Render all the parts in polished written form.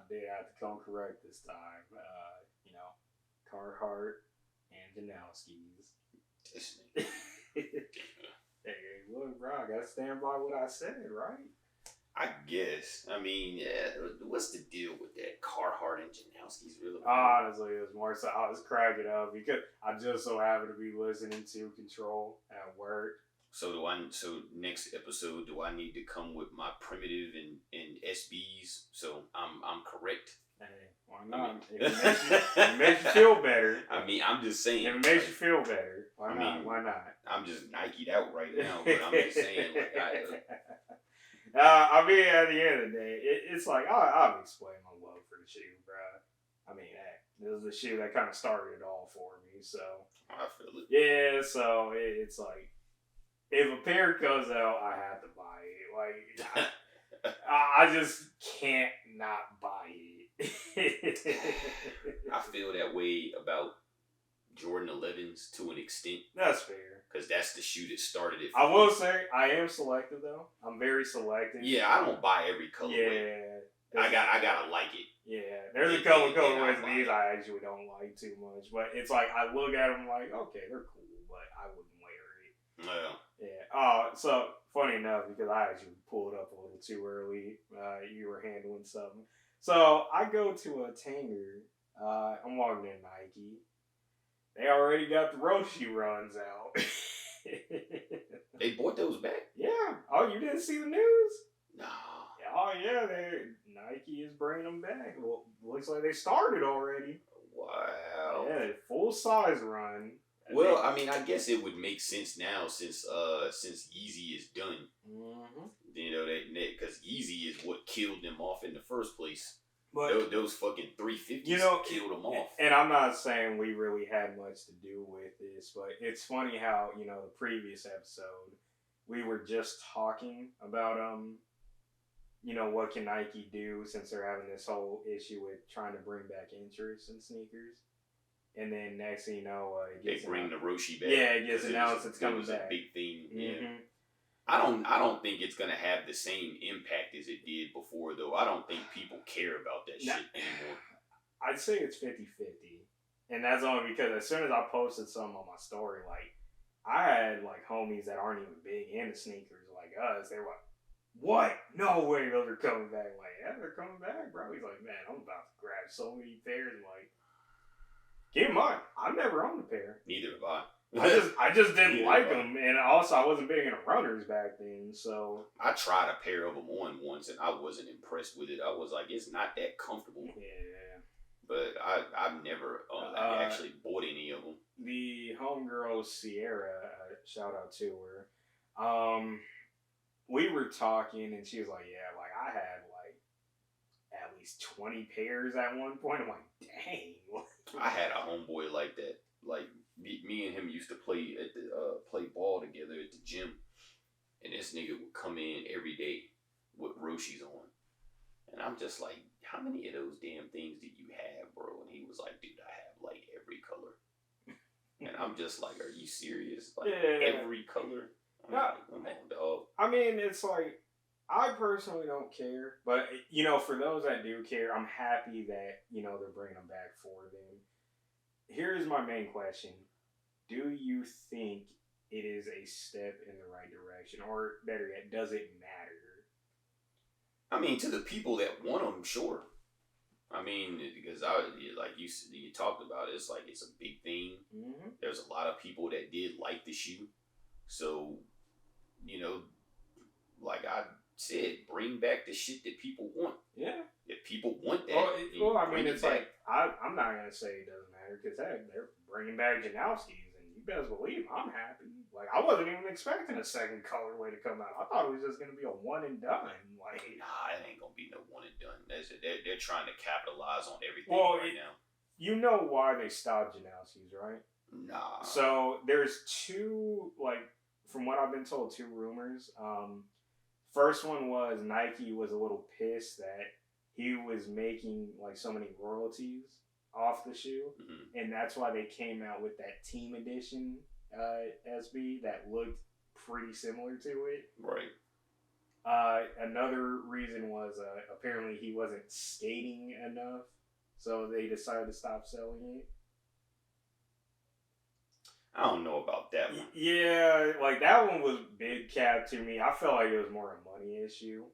did have to come correct this time. Carhartt and Janowski's. This Hey, look, bro, I gotta stand by what I said, right? I guess. I mean, yeah. What's the deal with that Carhartt and Janowski's really? Honestly, it was more so I was cracking up because I just so happened to be listening to Control at work. So next episode, do I need to come with my primitive and SBs? So I'm correct. Hey, why not? If it makes you feel better. I mean, I'm just saying. If it makes you feel better, why not? Why not? I'm just Nike'd out right now, but I'm just saying. I mean, at the end of the day, it's like I've explained my love for the shoe, bro. I mean, hey, this is the shoe that kind of started it all for me, so. I feel it. Yeah, so it's like, if a pair comes out, I have to buy it. Like, I just can't not buy it. I feel that way about Jordan 11s to an extent. That's fair. Because that's the shoe that started it. I will say, I am selective though. I'm very selective. Yeah, I don't buy every colorway. Yeah. I gotta like it. Yeah, there's a couple colorways of these I actually don't like too much. But it's like, I look at them like, okay, they're cool, but I wouldn't wear it. Well. Yeah. So, funny enough, because I actually pulled up a little too early, you were handling something. So, I go to a Tanger. I'm walking in Nike. They already got the Roshe Runs out. They brought those back? Yeah. Oh, you didn't see the news? No. Oh, yeah. Nike is bringing them back. Well, looks like they started already. Wow. Yeah, full size run. Well, I mean, I guess it would make sense now since Yeezy is done. Mm-hmm. You know, because Yeezy is what killed them off in the first place. But those fucking 350s killed them off. And I'm not saying we really had much to do with this, but it's funny how, the previous episode, we were just talking about, what can Nike do since they're having this whole issue with trying to bring back interest in sneakers. And then next thing you know, they bring the Roshe back. Yeah, it gets announced it's coming back. It was a big thing. Mm-hmm. Yeah. I don't think it's gonna have the same impact as it did before, though. I don't think people care about that shit anymore. I'd say it's 50-50. And that's only because as soon as I posted something on my story, like, I had, like, homies that aren't even big into sneakers like us. They were like, what? No way those are coming back. Like, yeah, they're coming back, bro. He's like, man, I'm about to grab so many pairs. Like, keep in mind, I've never owned a pair. Neither have I. I just didn't like them, and also I wasn't big into runners back then, so... I tried a pair of them on once, and I wasn't impressed with it. I was like, it's not that comfortable. Yeah. But I've never actually bought any of them. The homegirl, Sierra, shout out to her, we were talking, and she was like, yeah, like, I had, like, at least 20 pairs at one point. I'm like, dang. I had a homeboy like that. Like, me and him used to play ball together at the gym, and this nigga would come in every day with Roshes on, and I'm just like, how many of those damn things do you have, bro? And he was like, dude, I have like every color, and I'm just like, are you serious? Like, every color? I'm like, come on, dog. I mean, it's like, I personally don't care, but for those that do care, I'm happy that they're bringing them back for them. Here's my main question. Do you think it is a step in the right direction? Or better yet, does it matter? I mean, to the people that want them, sure. I mean, because like you talked about, it's like it's a big thing. Mm-hmm. There's a lot of people that did like the shoe. So, like I said, bring back the shit that people want. Yeah. If people want that. Well, I mean, it's like, I'm not going to say it doesn't matter, because they're bringing back Janowski's, and you best believe I'm happy. Like, I wasn't even expecting a second colorway to come out. I thought it was just going to be a one and done. Like, nah, it ain't going to be no one and done. They're trying to capitalize on everything right now. You know why they stopped Janowski's, right? Nah. So, there's two, like, from what I've been told, two rumors. First one was Nike was a little pissed that he was making like so many royalties off the shoe, and that's why they came out with that team edition SB that looked pretty similar to it. Right. Another reason was apparently he wasn't skating enough, so they decided to stop selling it. I don't know about that one. Yeah, like that one was big cap to me. I felt like it was more a money issue.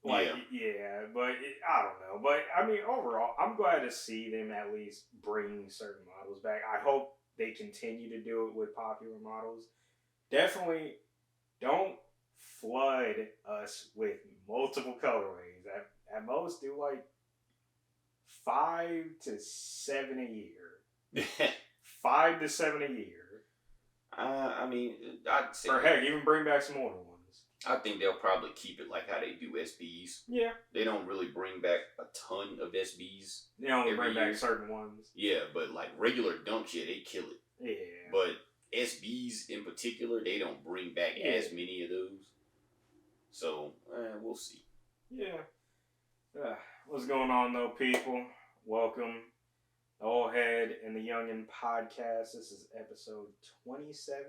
Like, yeah, but I don't know. But I mean, overall, I'm glad to see them at least bring certain models back. I hope they continue to do it with popular models. Definitely don't flood us with multiple colorways. At most, do like 5 to 7 a year. 5 to 7 a year. I mean, I'd say. Or heck, even bring back some older ones. I think they'll probably keep it like how they do SBs. Yeah. They don't really bring back a ton of SBs. They only bring back certain ones. Yeah, but like regular dunks, yeah, they kill it. Yeah. But SBs in particular, they don't bring back as many of those. So, we'll see. Yeah. What's going on, though, people? Welcome. The Old Head and the Youngin podcast. This is episode 27.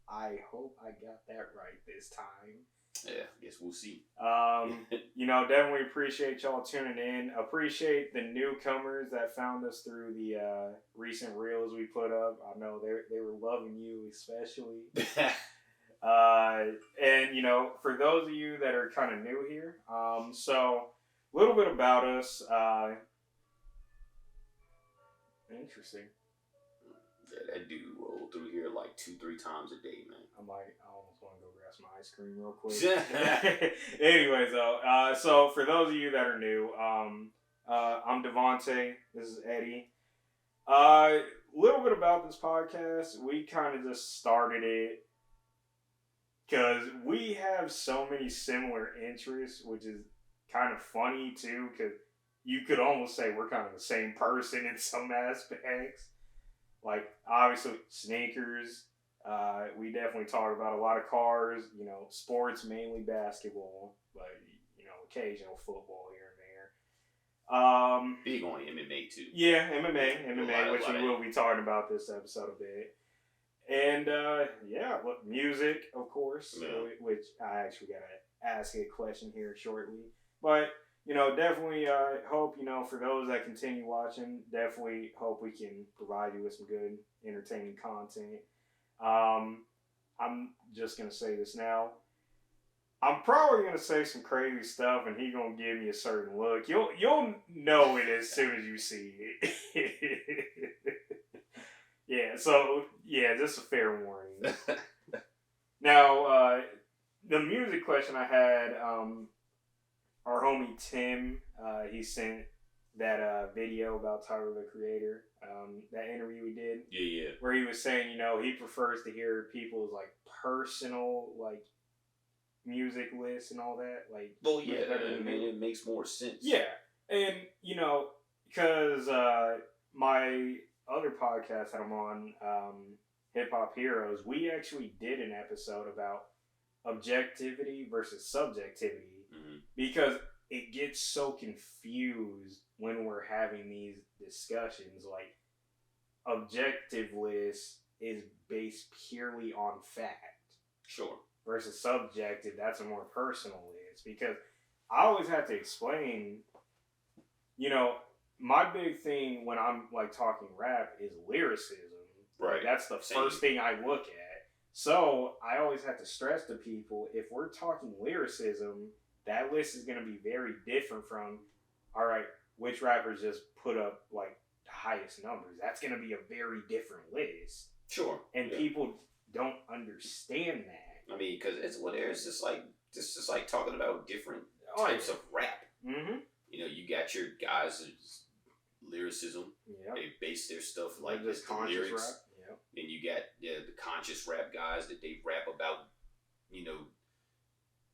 I hope I got that right this time. Yeah, guess we'll see. Definitely appreciate y'all tuning in. Appreciate the newcomers that found us through the recent reels we put up. I know they were loving you especially. And for those of you that are kind of new here, so a little bit about us. Interesting. Yeah, that dude rolled through here like 2-3 times a day, man. I almost want to go grab some ice cream real quick. Anyways, though, so for those of you that are new, I'm Devante. This is Eddie. A little bit about this podcast. We kind of just started it because we have so many similar interests, which is kind of funny too, because you could almost say we're kind of the same person in some aspects. Like, obviously, sneakers. We definitely talk about a lot of cars. Sports, mainly basketball, but occasional football here and there. Big on MMA too. Yeah, MMA, which we will be talking about this episode a bit. And music, of course, which I actually gotta ask a question here shortly, but. Definitely hope, for those that continue watching, definitely hope we can provide you with some good, entertaining content. I'm just going to say this now. I'm probably going to say some crazy stuff, and he's going to give me a certain look. You'll know it as soon as you see it. Just a fair warning. Now, the music question I had... our homie Tim, he sent that video about Tyler, the Creator, that interview we did. Yeah. Where he was saying, he prefers to hear people's, personal, music lists and all that. Well, yeah, it makes more sense. Yeah. And, because my other podcast that I'm on, Hip Hop Heroes, we actually did an episode about objectivity versus subjectivity. Because it gets so confused when we're having these discussions. Like, objective list is based purely on fact. Sure. Versus subjective, that's a more personal list. Because I always have to explain, my big thing when I'm, talking rap is lyricism. Right. That's the first thing I look at. So, I always have to stress to people, if we're talking lyricism... that list is going to be very different from, all right, which rappers just put up, the highest numbers. That's going to be a very different list. Sure. And people don't understand that. I mean, because it's just like talking about different types of rap. Mm-hmm. You got your guys' lyricism. Yep. They base their stuff this conscious lyrics. Rap. Yep. Then you got the conscious rap guys that they rap about,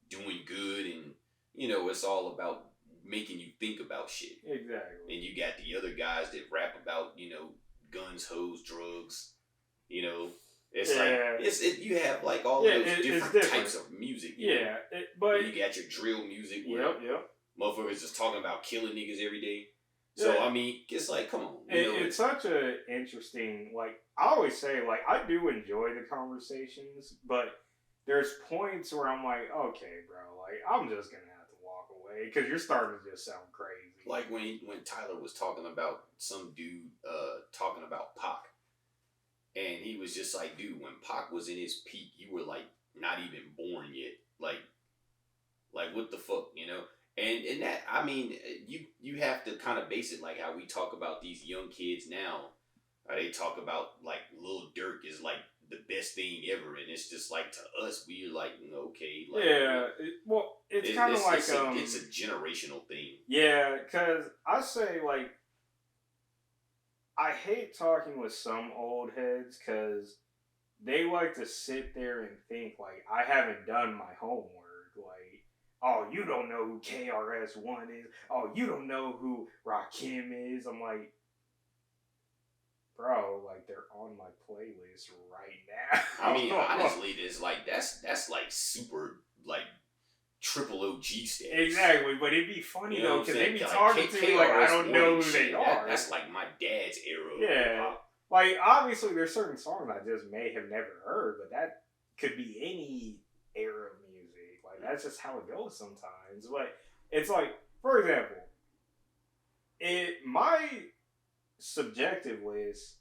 doing good and, it's all about making you think about shit. Exactly. And you got the other guys that rap about, guns, hoes, drugs, you have all those different types of music. But you got your drill music where yep. motherfuckers just talking about killing niggas every day. So, I mean, it's come on. It's such a interesting, I always say, I do enjoy the conversations, but there's points where I'm like, okay, bro, like I'm just gonna have to walk away because you're starting to just sound crazy. Like when Tyler was talking about some dude talking about Pac, and he was just like, dude, when Pac was in his peak, you were like not even born yet. Like what the fuck, you know? And that, I mean, you have to kind of base it like how we talk about these young kids now. They talk about like Lil Durk is like the best thing ever, and it's just like to us, we're like, okay, like yeah, it's kind of like it's a generational thing. Yeah, because I say like I hate talking with some old heads because they like to sit there and think like I haven't done my homework. Like, oh, you don't know who KRS-One is. Oh, you don't know who Rakim is. I'm like, bro, like they're on my playlist right now. I mean, honestly, it's like that's like super like triple OG status. Exactly, but it'd be funny you know though because they be like, talking to me like I don't know who they are. That's like my dad's era. Yeah. Like, obviously, there's certain songs I just may have never heard, but that could be any era of music. Like, that's just how it goes sometimes. But it's like, for example, my subjective list,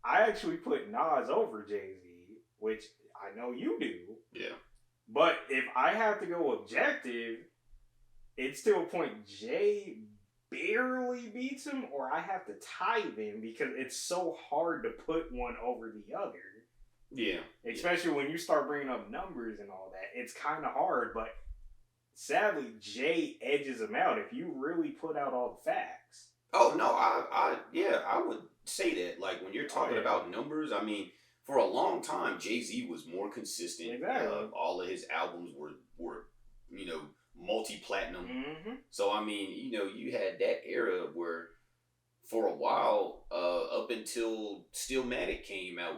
I actually put Nas over Jay-Z, which I know you do. Yeah. But if I have to go objective, it's to a point Jay barely beats him, or I have to tie them because it's so hard to put one over the other. Yeah. Especially when you start bringing up numbers and all that. It's kind of hard, but sadly, Jay edges him out if you really put out all the facts. Oh, no, I would say that. Like, when you're talking about numbers, I mean, for a long time, Jay-Z was more consistent. Exactly. All of his albums were you know, multi-platinum. Mm-hmm. So, I mean, you know, you had that era where for a while, up until Stillmatic came out,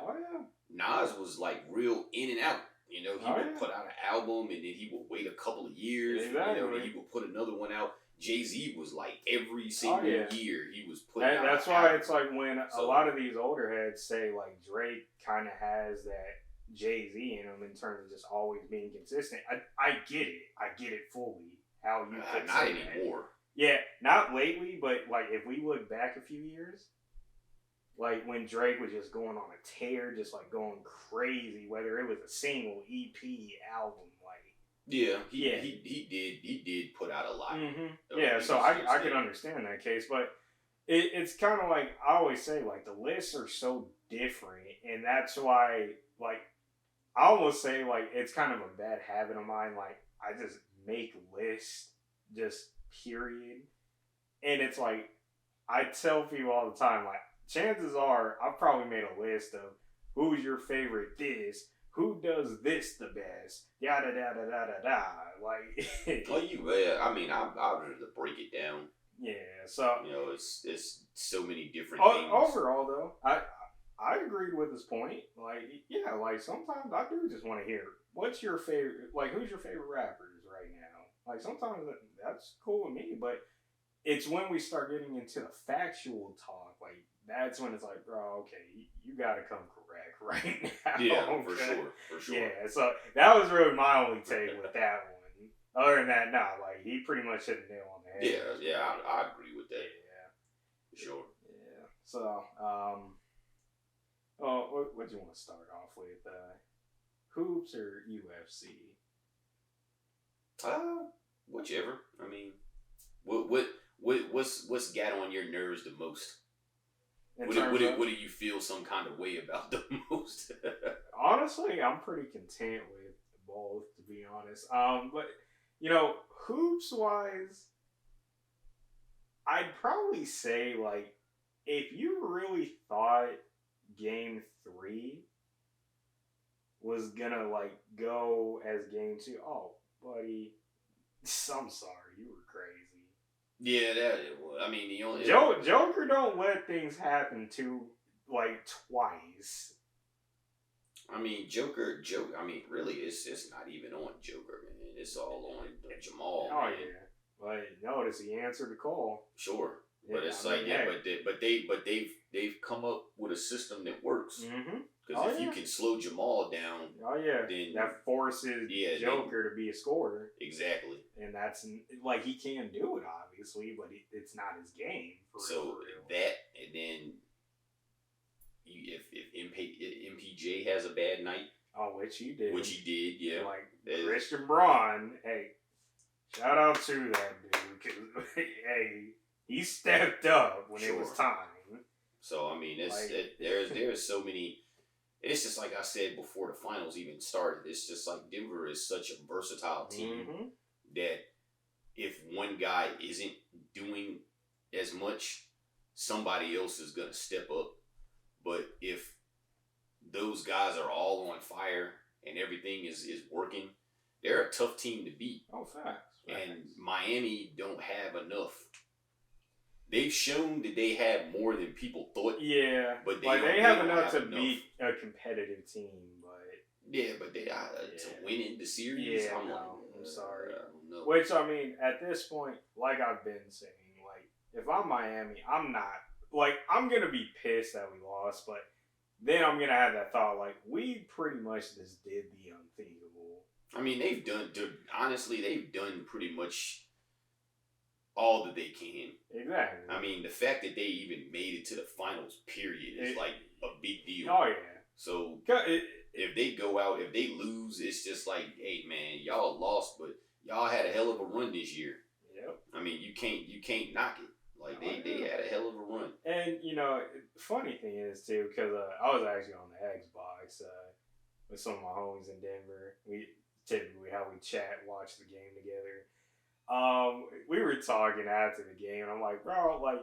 Nas was like real in and out. You know, he would put out an album and then he would wait a couple of years. Exactly. You know, then he would put another one out. Jay-Z was like every single year he was putting out. That's why it's like when a lot of these older heads say like Drake kind of has that Jay-Z in him in terms of just always being consistent. I get it. I get it fully. How you could not say anymore. That. Yeah, not lately, but like if we look back a few years, like when Drake was just going on a tear, just like going crazy, whether it was a single, EP, album, like he did put out a lot. Mm-hmm. Yeah, so I can understand that case, but it's kind of like I always say, like the lists are so different, and that's why like I almost say like it's kind of a bad habit of mine. Like I just make lists, just period, and it's like I tell people all the time, like chances are I've probably made a list of who's your favorite this. Who does this the best? Yada da da da da da. Like, I mean, I'll just break it down. Yeah, so you know, it's so many different things. Overall, though, I agreed with his point. Like, yeah, like sometimes I do just want to hear what's your favorite. Like, who's your favorite rappers right now? Like, sometimes that's cool with me, but it's when we start getting into the factual talk, like that's when it's like, bro, okay, you got to come correct right now. Yeah, for sure. Yeah, so that was really my only take with that one. Other than that, like he pretty much hit the nail on the head. Yeah, I agree with that. Yeah, for sure. Yeah. So, what do you want to start off with? Hoops or UFC? Whichever. I mean, what's got on your nerves the most? What do you feel some kind of way about the most? Honestly, I'm pretty content with both, to be honest. But you know, hoops wise, I'd probably say like if you really thought Game 3 was gonna like go as Game 2, oh buddy, I'm sorry, you were crazy. Yeah, I mean, the only Joker don't let things happen like twice. I mean, Joker. I mean, really, it's not even on Joker, man. It's all on Jamal. Oh man. Yeah, but notice he answered the call. Sure. But it's like, yeah, but they've come up with a system that works. Because if you can slow Jamal down, then that forces Joker to be a scorer. Exactly. And that's like he can do it, obviously, but it's not his game. So that, and then if MPJ has a bad night, which he did, yeah, like Christian Braun, hey, shout out to that dude, because hey, he stepped up when it was time. So I mean, there's so many. It's just like I said before the finals even started. It's just like Denver is such a versatile team that if one guy isn't doing as much, somebody else is gonna step up. But if those guys are all on fire and everything is working, they're a tough team to beat. Oh, facts. And Miami don't have enough. They've shown that they have more than people thought. Yeah, but they have enough to beat a competitive team. But to win in the series. Yeah, I'm sorry. I don't know. Which I mean, at this point, like I've been saying, like if I'm Miami, I'm gonna be pissed that we lost, but then I'm gonna have that thought like we pretty much just did the unthinkable. I mean, they've done pretty much all that they can. Exactly. I mean, the fact that they even made it to the finals, period, is like a big deal. Oh yeah. So if they go out, if they lose, it's just like, hey man, y'all lost, but y'all had a hell of a run this year. Yep. I mean, you can't knock it. Like they had a hell of a run. And funny thing is too, because I was actually on the Xbox with some of my homies in Denver. We typically how we chat, watch the game together. We were talking after the game, and I'm like, bro, like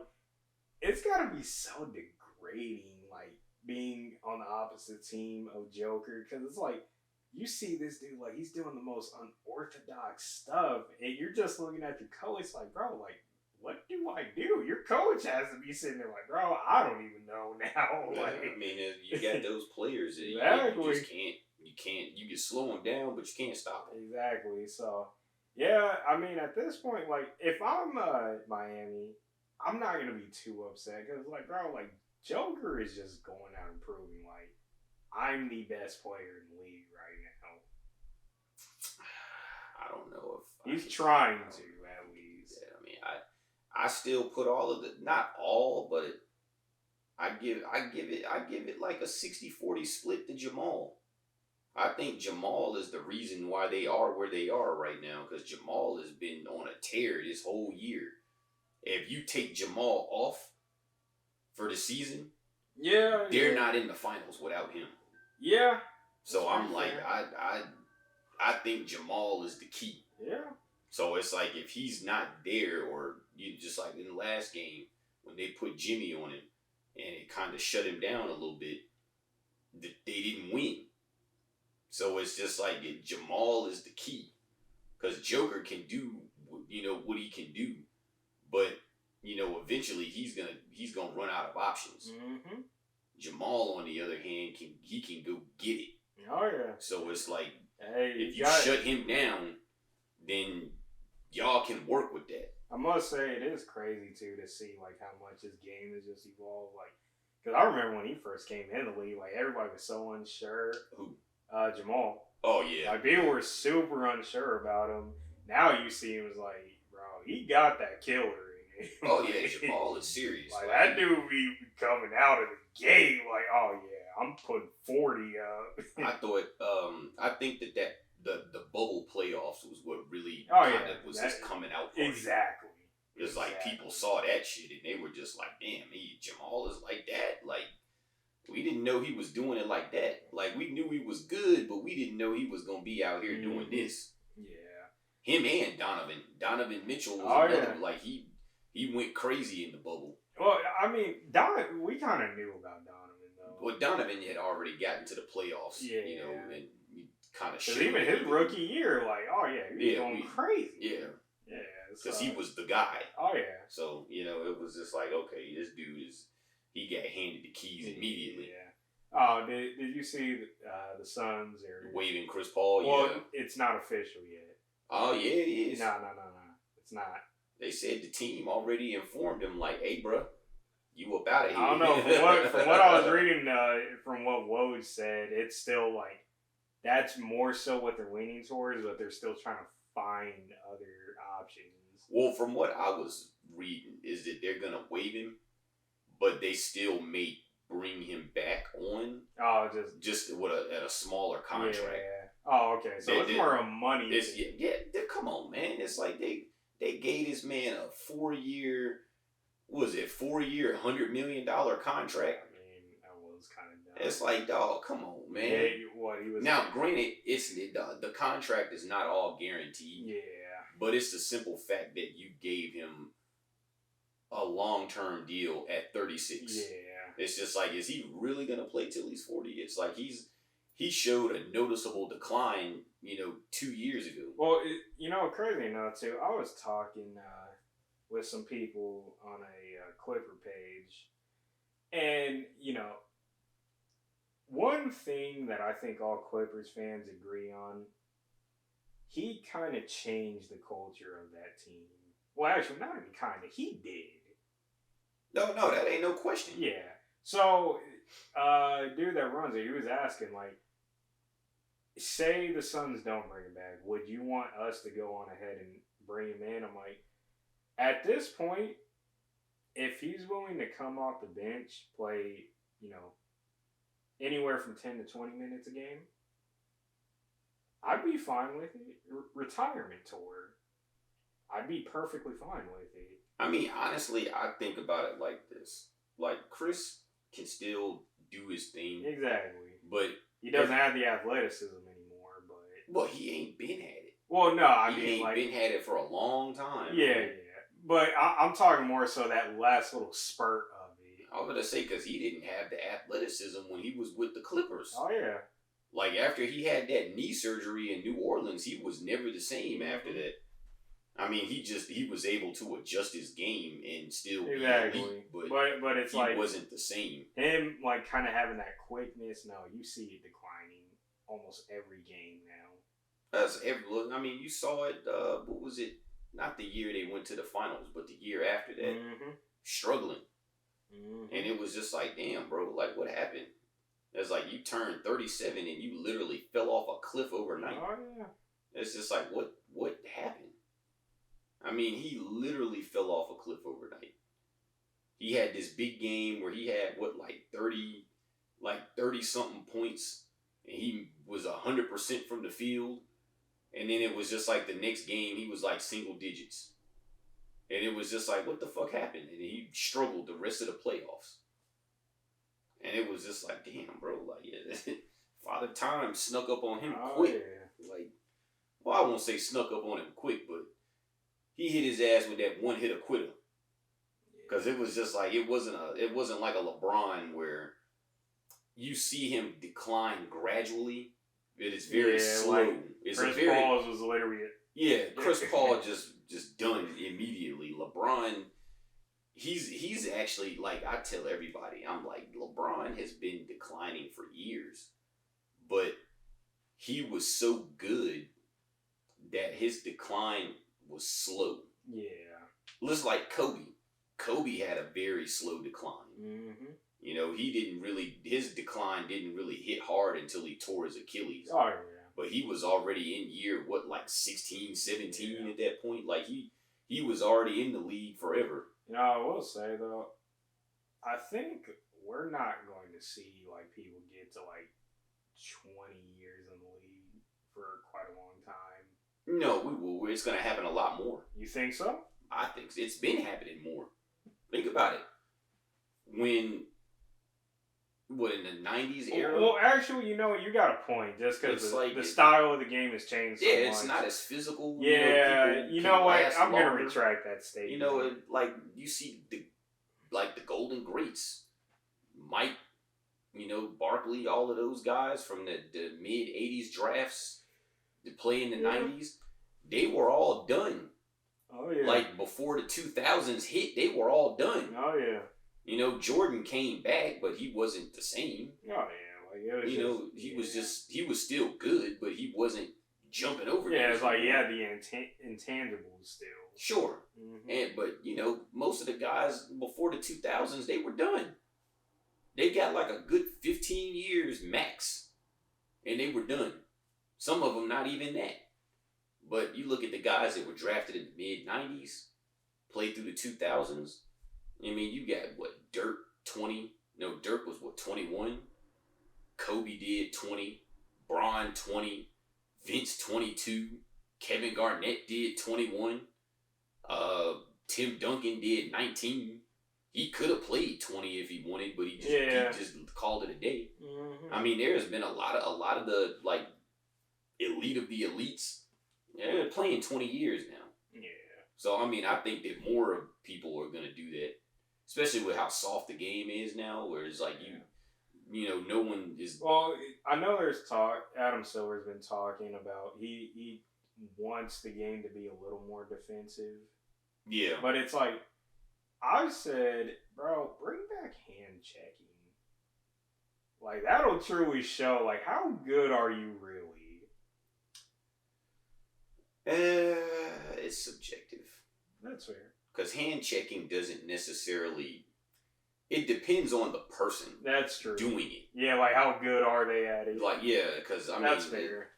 it's gotta be so degrading, like being on the opposite team of Joker, because it's like you see this dude, like he's doing the most unorthodox stuff, and you're just looking at your coach like, bro, like what do I do? Your coach has to be sitting there like, bro, I don't even know now. Yeah, like, I mean, you got those players that exactly. you just can't. You can slow them down, but you can't stop them. Exactly. So. Yeah, I mean, at this point, like, if I'm Miami, I'm not going to be too upset. Because, like, bro, like, Joker is just going out and proving, like, I'm the best player in the league right now. I don't know if... He's trying to, at least. Yeah, I mean, I still put all of the... Not all, but I give it like a 60-40 split to Jamal. I think Jamal is the reason why they are where they are right now, because Jamal has been on a tear this whole year. If you take Jamal off for the season, they're not in the finals without him. Yeah. So I'm like, I think Jamal is the key. Yeah. So it's like if he's not there, or you just like in the last game when they put Jimmy on him and it kind of shut him down a little bit, they didn't win. So it's just like Jamal is the key, because Joker can do what he can do, but eventually he's gonna run out of options. Mm-hmm. Jamal, on the other hand, can go get it. Oh yeah. So it's like, hey, if you shut him down, then y'all can work with that. I must say it is crazy too to see like how much his game has just evolved. Like, because I remember when he first came in the league, like everybody was so unsure. Who? Jamal. Oh yeah. Like people were super unsure about him. Now you see him as like, bro, he got that killer in him. Oh yeah, Jamal is serious. Like that dude be coming out of the gate like, oh yeah, I'm putting 40 up. I think that the bubble playoffs was what really was just coming out for exactly. It's like people saw that shit and they were just like, damn, Jamal is like that. Like, we didn't know he was doing it like that. Like, we knew he was good, but we didn't know he was going to be out here doing this. Yeah. Him and Donovan. Donovan Mitchell was another. Yeah. Like, he went crazy in the bubble. Well, I mean, we kind of knew about Donovan, though. Well, Donovan had already gotten to the playoffs, yeah. And we kind of showed even his rookie year, like, oh, yeah, he was going crazy. Yeah. Yeah. Because he was the guy. Oh, yeah. So, it was just like, okay, this dude he got handed the keys immediately. Yeah. Oh, did you see the Suns or waiving Chris Paul? Well, it's not official yet. Oh yeah, it is. No. It's not. They said the team already informed him, like, hey, bro, you up out of here. I don't know. From what I was reading, from what Woj said, it's still like that's more so what they're leaning towards, but they're still trying to find other options. Well, from what I was reading, is that they're gonna waive him, but they still may bring him back on. Oh, just at a smaller contract. Yeah. Oh, okay. So it's more of money. Come on, man. It's like they gave this man a 4-year. What was it? 4-year, $100 million contract. I mean, that was kind of dumb. It's like, dog, come on, man. Yeah, he was. Now, granted, it's the contract is not all guaranteed. Yeah. But it's the simple fact that you gave him a long-term deal at 36. Yeah. It's just like, is he really gonna play till he's 40? It's like he showed a noticeable decline, 2 years ago. Well, crazy enough too, I was talking with some people on a Clipper page, and one thing that I think all Clippers fans agree on, he kind of changed the culture of that team. Well, actually, not even kind of, he did. No, that ain't no question. Yeah. So, dude that runs it, he was asking, like, say the Suns don't bring him back, would you want us to go on ahead and bring him in? I'm like, at this point, if he's willing to come off the bench, play, anywhere from 10 to 20 minutes a game, I'd be fine with it. Retirement tour, I'd be perfectly fine with it. I mean, honestly, I think about it like this. Like, Chris can still do his thing. Exactly. But he doesn't have the athleticism anymore, but... Well, he ain't been had it. Well, no, he ain't been had it for a long time. Yeah. But I'm talking more so that last little spurt of it. I was going to say, because he didn't have the athleticism when he was with the Clippers. Oh, yeah. Like, after he had that knee surgery in New Orleans, he was never the same after that. I mean, he was able to adjust his game and still be elite, but it's he wasn't the same. Him, like, kind of having that quickness, no, you see it declining almost every game now. I mean, you saw it, what was it? Not the year they went to the finals, but the year after that. Mm-hmm. Struggling. Mm-hmm. And it was just like, damn, bro, like, what happened? It's like you turned 37 and you literally fell off a cliff overnight. Oh, yeah. It's just like, what happened? I mean, he literally fell off a cliff overnight. He had this big game where he had, 30-something points, and he was 100% from the field. And then it was just like the next game, he was like single digits. And it was just like, what the fuck happened? And he struggled the rest of the playoffs. And it was just like, damn, bro, like, yeah, Father Time snuck up on him quick. Yeah. Like, well, I won't say snuck up on him quick, but he hit his ass with that one hitter quitter. Because it was just like, it wasn't like a LeBron where you see him decline gradually. It is very slow. Like Chris Paul was literally Chris Paul just done immediately. LeBron, he's actually, like, I tell everybody, I'm like, LeBron has been declining for years, but he was so good that his decline was slow. Yeah. Looks like Kobe. Kobe had a very slow decline. Mm-hmm. His decline didn't really hit hard until he tore his Achilles. Oh, yeah. But he was already in year, 16, 17 at that point? Like, he was already in the league forever. I will say, though, I think we're not going to see, like, people get to, like, 20 years in the league for quite a long time. No, we will. It's going to happen a lot more. You think so? I think so. It's been happening more. Think about it. In the 90s era? Well, actually, you got a point. Just because the style of the game has changed so much. It's not as physical. Yeah, you know what? I'm going to retract that statement. Like, you see the Golden Greats. Mike, Barkley, all of those guys from the mid-'80s drafts to play in the 90s, they were all done. Oh, yeah. Like, before the 2000s hit, they were all done. Oh, yeah. Jordan came back, but he wasn't the same. Oh, yeah. Like, it was he was still good, but he wasn't jumping over. Yeah, it's like the intangibles still. Sure, Mm-hmm. but most of the guys before the 2000s, they were done. They got like a good 15 years max, and they were done. Some of them not even that. But you look at the guys that were drafted in the mid 90s, played through the 2000s. I mean, you got what, Dirk 20? No, Dirk was what, 21? Kobe did 20. Bron 20. Vince 22. Kevin Garnett did 21. Tim Duncan did 19. He could have played 20 if he wanted, but he just called it a day. Mm-hmm. I mean, there's been a lot of the like elite of the elites. They're playing 20 years now. Yeah. So I mean, I think that more people are gonna do that, especially with how soft the game is now, where it's like no one is. Well, I know there's talk. Adam Silver's been talking about he wants the game to be a little more defensive. Yeah. But it's like, I said, bro, bring back hand checking. Like, that'll truly show, like, how good are you really? It's subjective. That's fair. Because hand checking doesn't necessarily. It depends on the person. That's true. Doing it. Yeah, like, how good are they at it? Like, yeah, because, I mean. That's fair.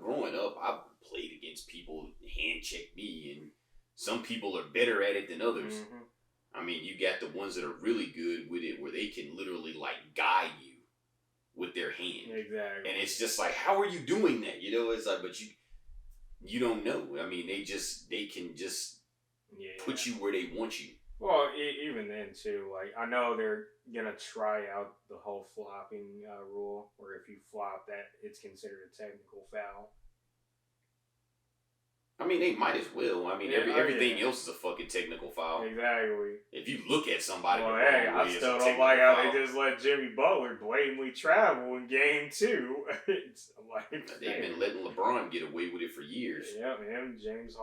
Growing up, I played against people who hand checked me, and some people are better at it than others. Mm-hmm. I mean, you got the ones that are really good with it, where they can literally, like, guide you with their hand. Exactly. And it's just like, how are you doing that? It's like, but you don't know. I mean, they can just put you where they want you. Well, even then, too, like, I know they're going to try out the whole flopping rule, where if you flop that, it's considered a technical foul. I mean, they might as well. I mean, everything else is a fucking technical foul. Exactly. If you look at somebody, well, hey, I still don't like how they just let Jimmy Butler blatantly travel in Game 2. It's like, they've been letting LeBron get away with it for years. Yeah, man. James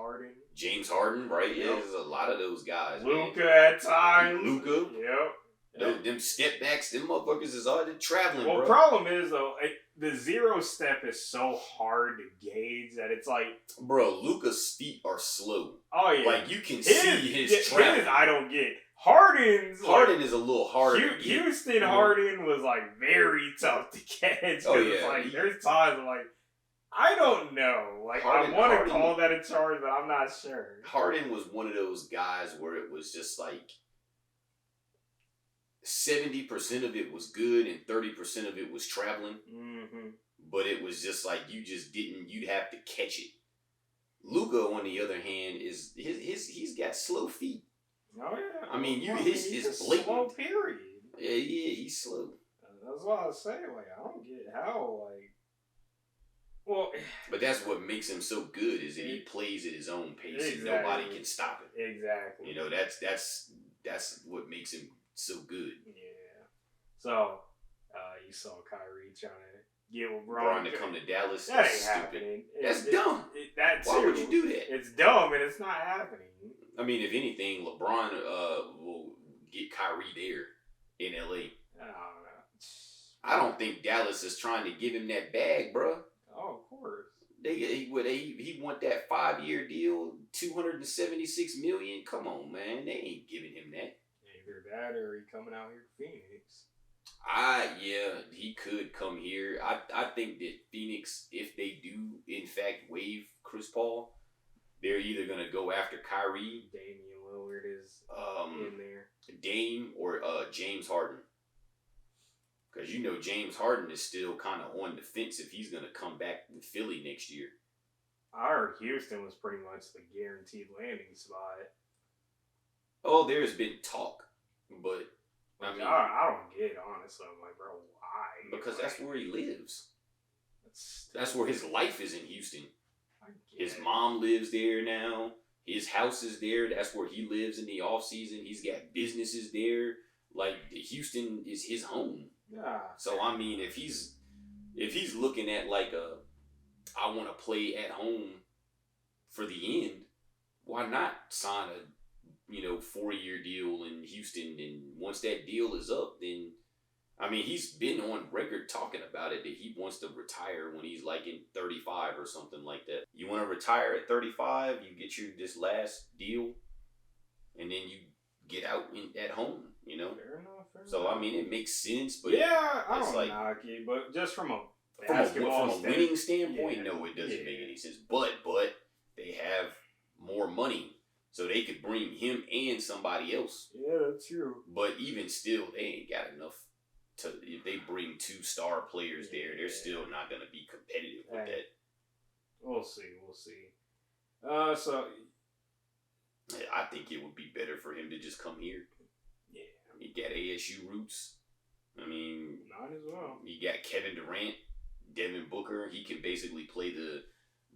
Harden, right? Yeah, there's a lot of those guys. Luka at times. Luka. Yep. Them step backs, them motherfuckers is already traveling, bro. Well, the problem is, though, the zero step is so hard to gauge that it's like... Bro, Luka's feet are slow. Oh, yeah. Like, you can see his travel. I don't get. Harden is a little harder. Houston Harden was, like, very tough to catch. Oh, yeah. Like, there's times I'm like, I don't know. Like, I want to call that a charge, but I'm not sure. Harden was one of those guys where it was just like 70% of it was good and 30% of it was traveling. Mm-hmm. But it was just like you'd have to catch it. Luka, on the other hand, is he's got slow feet. Oh yeah. I mean, he's his blatant. Slow period. Yeah, he's slow. That's what I was saying. Like, I don't get how, like. Well, but that's what makes him so good is that he plays at his own pace and nobody can stop him. Exactly. That's what makes him so good. Yeah. So, you saw Kyrie trying to get LeBron to come to Dallas. That ain't happening. That's dumb. Why would you do that? It's dumb and it's not happening. I mean, if anything, LeBron will get Kyrie there in LA. I don't know. I don't think Dallas is trying to give him that bag, bro. Oh, of course. He want that 5-year deal, $276 million. Come on, man, they ain't giving him that. Either that or he coming out here to Phoenix. He could come here. I think that Phoenix, if they do in fact waive Chris Paul, they're either gonna go after Kyrie, Damian Lillard is in there, Dame, or James Harden. Because James Harden is still kind of on the fence if he's going to come back with Philly next year. I heard Houston was pretty much the guaranteed landing spot. Oh, there's been talk, but I mean, I don't get it, honestly. I'm like, bro, why? Because that's where he lives. That's where his life is, in Houston. His mom lives there now. His house is there. That's where he lives in the off season. He's got businesses there. Like, Houston is his home. Yeah. So I mean, if he's looking at like I want to play at home for the end, why not sign a 4-year deal in Houston? And once that deal is up, then I mean, he's been on record talking about it that he wants to retire when he's like in 35 or something like that. You want to retire at 35, you get this last deal, and then you get out at home, you know? Fair enough. So, I mean, it makes sense, but yeah, I don't knock it, but just from a winning standpoint, no, it doesn't make any sense. But they have more money, so they could bring him and somebody else. Yeah, that's true. But even still, they ain't got enough to. If they bring 2 star players there, they're still not going to be competitive with that. We'll see. So I think it would be better for him to just come here. Yeah, he got ASU roots. I mean, might as well. You got Kevin Durant, Devin Booker. He can basically play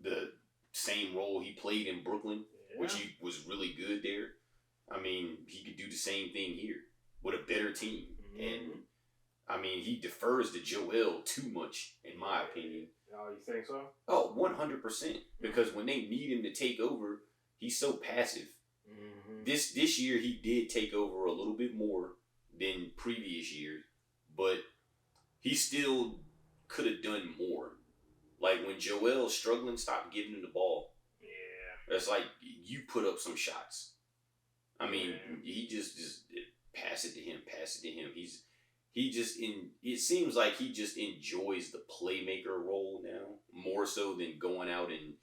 the same role he played in Brooklyn, which he was really good there. I mean, he could do the same thing here with a better team. And, I mean, he defers to Joel too much, in my opinion. Oh, you think so? Oh, 100%. Because when they need him to take over, he's so passive. This year, he did take over a little bit more than previous years, but he still could have done more. Like, when Joel's struggling, stop giving him the ball. Yeah. It's like, you put up some shots. I mean, he just pass it to him. It seems like he just enjoys the playmaker role now, more so than going out and,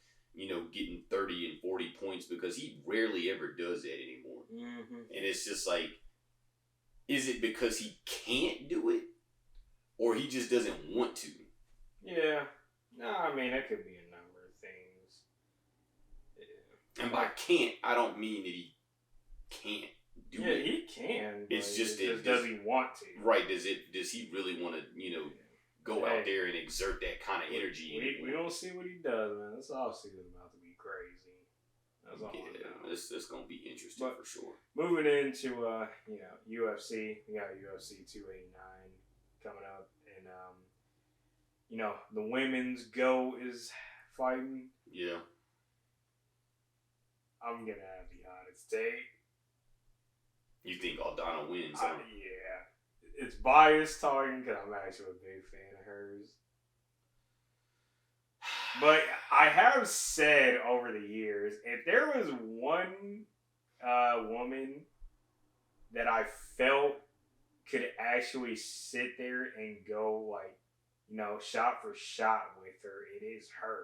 getting 30 and 40 points, because he rarely ever does that anymore. And it's just like, is it because he can't do it, or he just doesn't want to? Yeah. No, I mean, it could be a number of things. Yeah. And by can't, I don't mean that he can't do it. Yeah, he can. It's just that, does he want to? Right. Does he really want to, go out there and exert that kind of energy? We don't see what he does, man. This offseason about to be crazy. That's all I know. It's going to be interesting for sure. Moving into, UFC. We got UFC 289 coming up. And, the women's GOAT is fighting. Yeah. I'm going to have the hottest take. You think Aldana wins? Yeah. It's biased talking because I'm actually a big fan of hers. But I have said over the years, if there was one woman that I felt could actually sit there and go, shot for shot with her, it is her.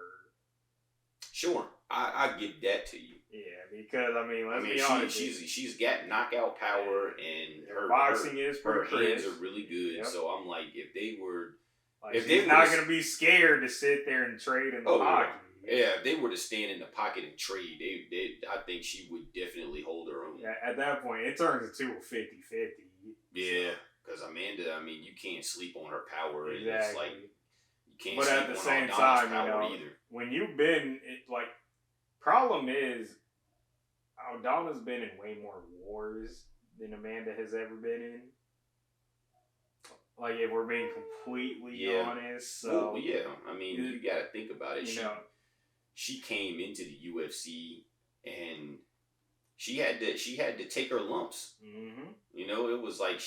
Sure. I give that to you. Yeah, because, let's be honest. She's got knockout power, and her boxing is pretty her hands are really good. Yep. So I'm like, if they were... she's not going to be scared to sit there and trade in the pocket. Yeah, if they were to stand in the pocket and trade, I think she would definitely hold her own. Yeah, at that point, it turns into a 50-50. Yeah, because Amanda, you can't sleep on her power. Exactly. And it's like, you can't but sleep at the on same Aldana's time, power either. When you've been, problem is, Aldana's been in way more wars than Amanda has ever been in. If we're being completely honest. So, you got to think about it. She came into the UFC and she had to take her lumps. Mm-hmm. It was like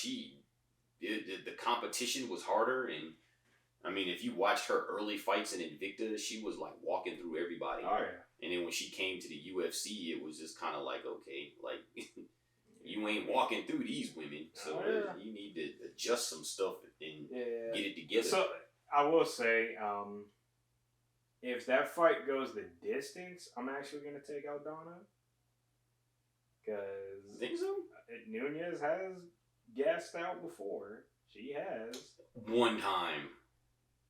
the competition was harder, and if you watched her early fights in Invicta, she was like walking through everybody. Oh yeah. And then when she came to the UFC, it was just kind of like, okay, you ain't walking through these women, so you need to adjust some stuff and get it together. So I will say, if that fight goes the distance, I'm actually going to take Aldana. Because think so? Nunez has gassed out before. She has. One time.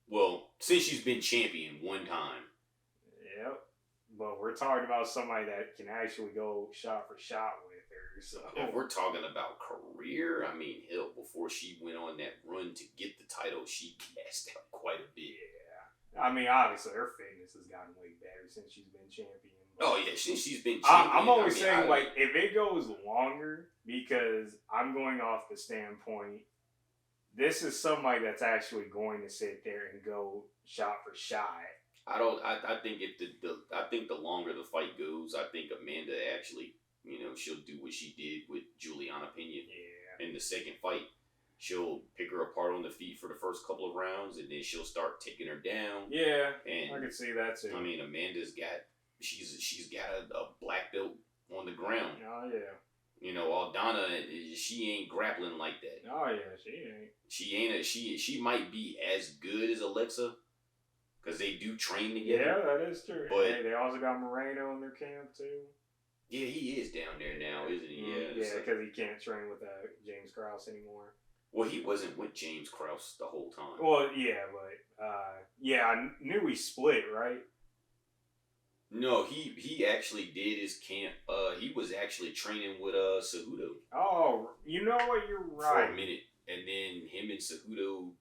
Well, since she's been champion, one time. Yep. But we're talking about somebody that can actually go shot for shot with her. So if we're talking about career, hell, before she went on that run to get the title, she gassed out quite a bit. Yeah. Obviously, her fitness has gotten way better since she's been champion. Oh, yeah, since she's been champion. I'm always saying, if it goes longer, because I'm going off the standpoint, this is somebody that's actually going to sit there and go shot for shot. I think I think the longer the fight goes, I think Amanda actually, she'll do what she did with Juliana Pena in the second fight. she'll pick her apart on the feet for the first couple of rounds, and then she'll start taking her down. Yeah, and I can see that too. I mean, Amanda's got she's got a black belt on the ground. Oh yeah. You know, Aldana, she ain't grappling like that. Oh yeah, she ain't. She might be as good as Alexa, because they do train together. Yeah, that is true. But they also got Moreno in their camp too. Yeah, he is down there now, isn't he? Yeah, because he can't train with James Krause anymore. Well, he wasn't with James Krause the whole time. Well, yeah, but I knew he split, right? No, he actually did his camp. He was actually training with Cejudo. Oh, you know what? You're right. For a minute, and then him and Cejudo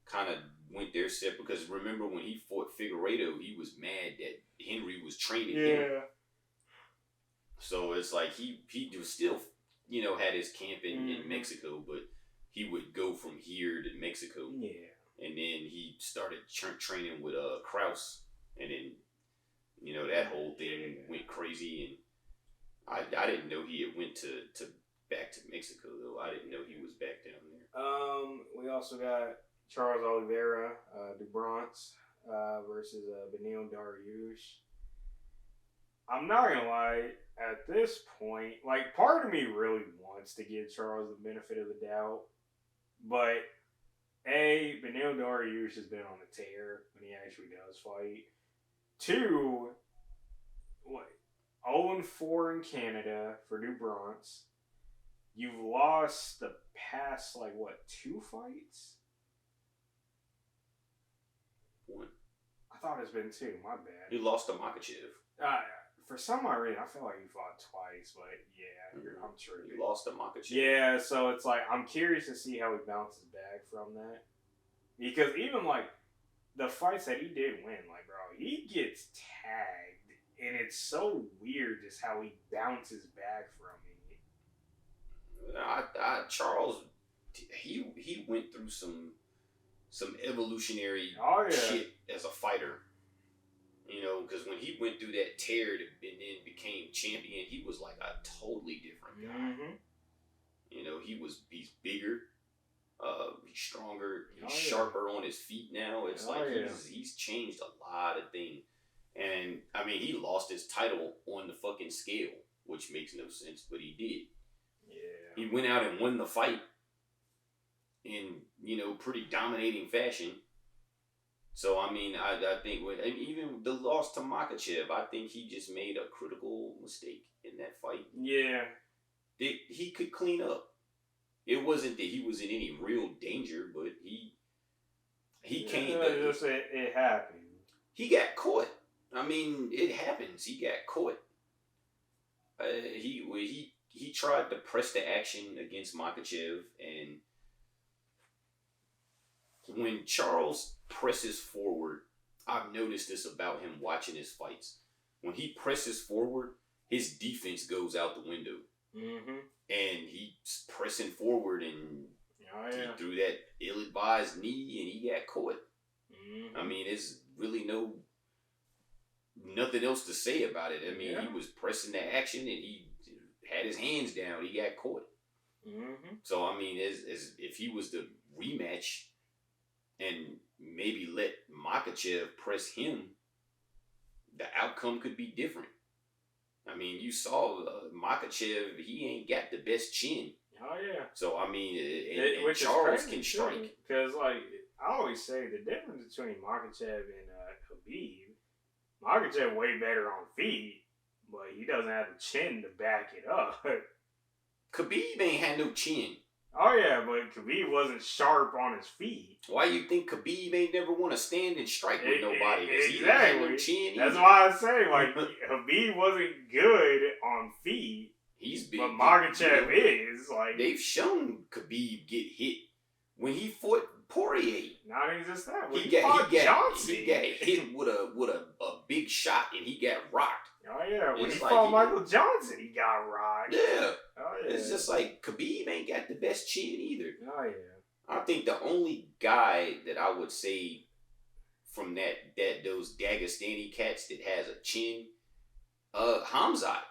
kind of went their step, because remember when he fought Figueiredo, he was mad that Henry was training him. So it's like he was still, you know, had his camp in Mexico, but he would go from here to Mexico. Yeah. And then he started training with Krause, and then, you know, that whole thing went crazy, and I didn't know he had went to back to Mexico, though. I didn't know he was back down there. We also got Charles Oliveira, Dubrance, versus Beneil Dariush. I'm not gonna lie, at this point, like, part of me really wants to give Charles the benefit of the doubt, but Beneil Dariush has been on a tear when he actually does fight. 2, 0-4 in Canada for Dubrance. You've lost the past, 2 fights? 1. I thought it's been 2, my bad. He lost to Makhachev. For some reason, I feel like he fought twice, but yeah, I'm sure he lost to Makhachev. Yeah, so it's like, I'm curious to see how he bounces back from that. Because even, the fights that he did win, bro, he gets tagged, and it's so weird just how he bounces back from it. Charles, he went through some evolutionary shit as a fighter. You know, because when he went through that tear and then became champion, he was like a totally different guy. Mm-hmm. You know, he's bigger, he's stronger, he's sharper on his feet now. It's he's changed a lot of things. And, I mean, he lost his title on the fucking scale, which makes no sense, but he did. Yeah. He went out and won the fight in, you know, pretty dominating fashion. So, I mean, I think, and even the loss to Makhachev, I think he just made a critical mistake in that fight. Yeah. He could clean up. It wasn't that he was in any real danger, but he came. It happened. He got caught. I mean, it happens. He got caught. He tried to press the action against Makhachev, and when Charles presses forward, I've noticed this about him watching his fights. When he presses forward, his defense goes out the window. Mm-hmm. And he's pressing forward, and he threw that ill-advised knee, and he got caught. Mm-hmm. I mean, there's really nothing else to say about it. I mean, he was pressing the action, and he had his hands down. He got caught. Mm-hmm. So, I mean, as if he was to rematch and maybe let Makhachev press him, the outcome could be different. I mean, you saw Makhachev, he ain't got the best chin. Oh, yeah. So, I mean, and Charles can strike. Because, I always say the difference between Makhachev and Makhachev way better on feet, but he doesn't have the chin to back it up. Khabib ain't had no chin. Oh, yeah, but Khabib wasn't sharp on his feet. Why you think Khabib ain't never want to stand and strike with nobody? Exactly. He didn't have no chin either. That's why I say, Khabib wasn't good on feet. He's big. But Makhachev is. They've shown Khabib get hit when he fought Poirier. Not even just that. He got hit with a big shot, and he got rocked. Oh, yeah. When he fought Michael Johnson, he got rocked. Yeah. Oh, yeah. It's just like Khabib ain't got the best chin either. Oh, yeah. I think the only guy that I would say from those Dagestani cats that has a chin, Hamzat.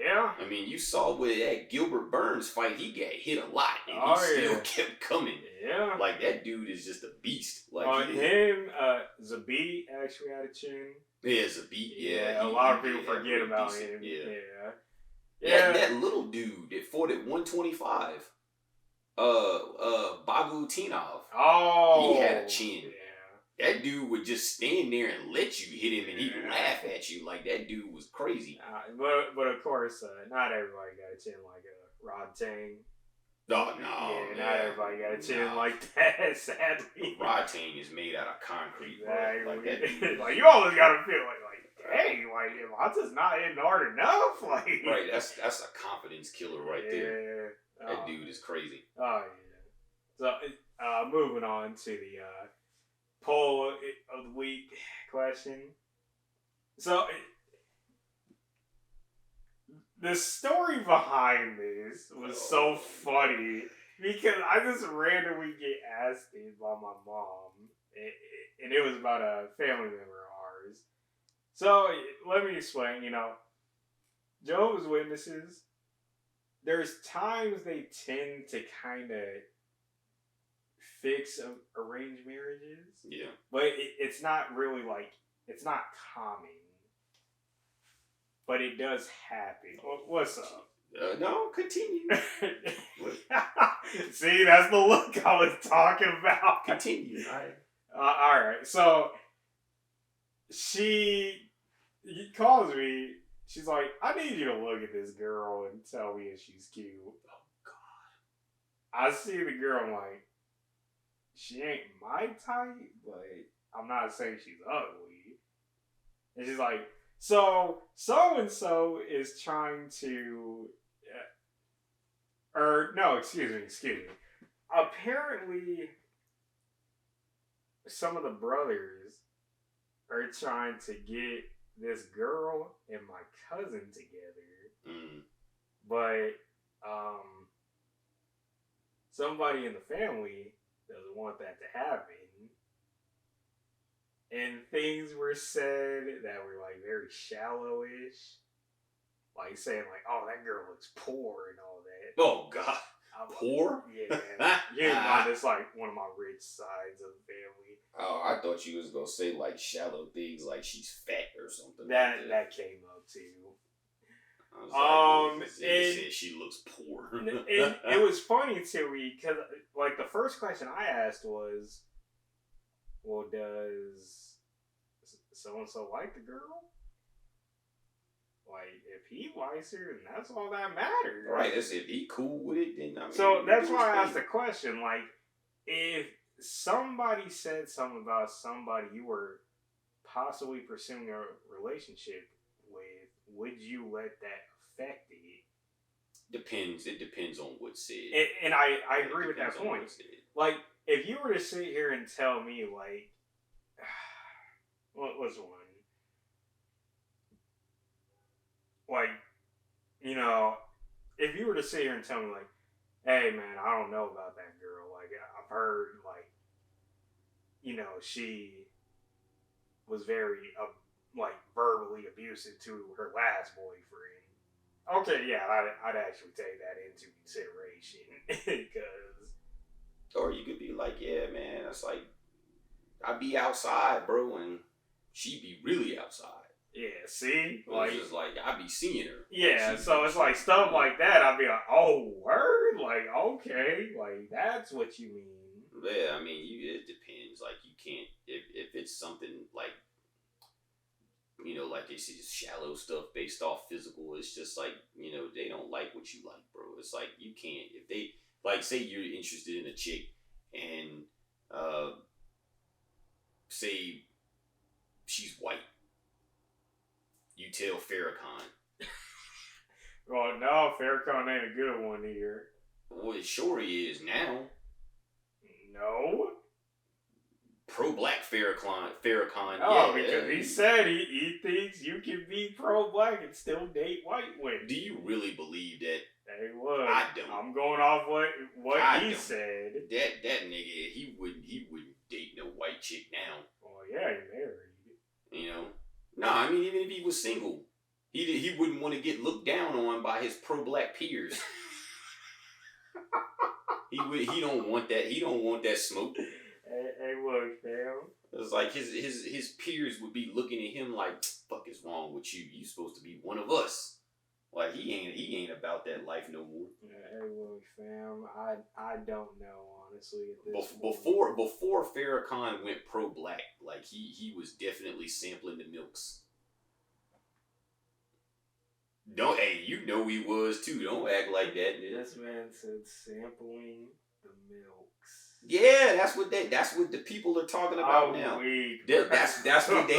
Yeah. I mean, you saw with that Gilbert Burns fight, he got hit a lot, and he still kept coming. Yeah. Like, that dude is just a beast. Like, Zabit actually had a chin. Yeah, Zabit. Yeah, a lot of people forget about him. Yeah. That little dude that fought at 125. Bagu Tinov. Oh. He had a chin. Yeah. That dude would just stand there and let you hit him, and he'd laugh at you. Like, that dude was crazy. But of course, not everybody got a chin like Rod Tang. Oh, no. Yeah, not everybody got a chin like that, sadly. Rod Tang is made out of concrete, exactly. Like, that dude like, you always gotta feel like, dang, like, if I'm just not hitting hard enough, like. Right, that's a confidence killer right there. That dude is crazy. Oh, yeah. So, moving on to the poll of the week question. So, the story behind this was so funny because I just randomly get asked it by my mom, and it was about a family member of ours. So, let me explain, Jehovah's Witnesses, there's times they tend to kind of fix arranged marriages. Yeah. But it's not really it's not common. But it does happen. What's up? No, continue. See, that's the look I was talking about. Continue. All right. So, she calls me. She's like, I need you to look at this girl and tell me if she's cute. Oh, God. I see the girl, I'm like, she ain't my type, but I'm not saying she's ugly. And she's like, so-and-so is trying to, excuse me. Apparently, some of the brothers are trying to get this girl and my cousin together. Mm. But, somebody in the family doesn't want that to happen. And things were said that were very shallowish. Like saying oh, that girl looks poor and all that. Oh, God. Poor? Yeah. You mind, it's one of my rich sides of the family. Oh, I thought you was going to say shallow things like she's fat or something. That came up too. I was said she looks poor. And it was funny to me because the first question I asked was, well, does so-and-so like the girl? If he likes her, then that's all that matters. Right, that's if he cool with it, then so that's why I asked the question. If somebody said something about somebody you were possibly pursuing a relationship with, would you let that affect it? Depends. It depends on what's said. And I agree with that point. If you were to sit here and tell me, what was one? If you were to sit here and tell me, hey, man, I don't know about that girl. I've heard, she was very, verbally abusive to her last boyfriend. Okay, yeah, I'd actually take that into consideration. Because... Or you could be yeah, man, it's I be outside, bro, and she be really outside. Yeah, see? It's just I be seeing her. Yeah, so it's stuff like that, I'd be oh, word? Okay, that's what you mean. Yeah, I mean, it depends. You can't, if it's something they see just shallow stuff based off physical, it's just they don't like what you like, bro. It's you can't, if they, say you're interested in a chick and, say she's white. You tell Farrakhan. Well, no, Farrakhan ain't a good one here. Well, sure he is now. No. Pro-black Farrakhan. Oh, yeah, because he said he thinks you can be pro-black and still date white women. Do you really believe that? Hey, look, I don't. I'm going off what he said. That nigga, he wouldn't date no white chick now. Well, yeah, he married. No, I mean, even if he was single, He wouldn't want to get looked down on by his pro-black peers. He don't want that. He don't want that smoke. Hey, look, fam. It's like his peers would be looking at him like, "Fuck is wrong with you? You supposed to be one of us." Like he ain't about that life no more. Hey, look, fam. I don't know, honestly. At this Before Farrakhan went pro-black, like he was definitely sampling the milks. You know he was too. Don't act like that. This man said sampling the milks. Yeah, that's what the people are talking about now. Weak. That's what they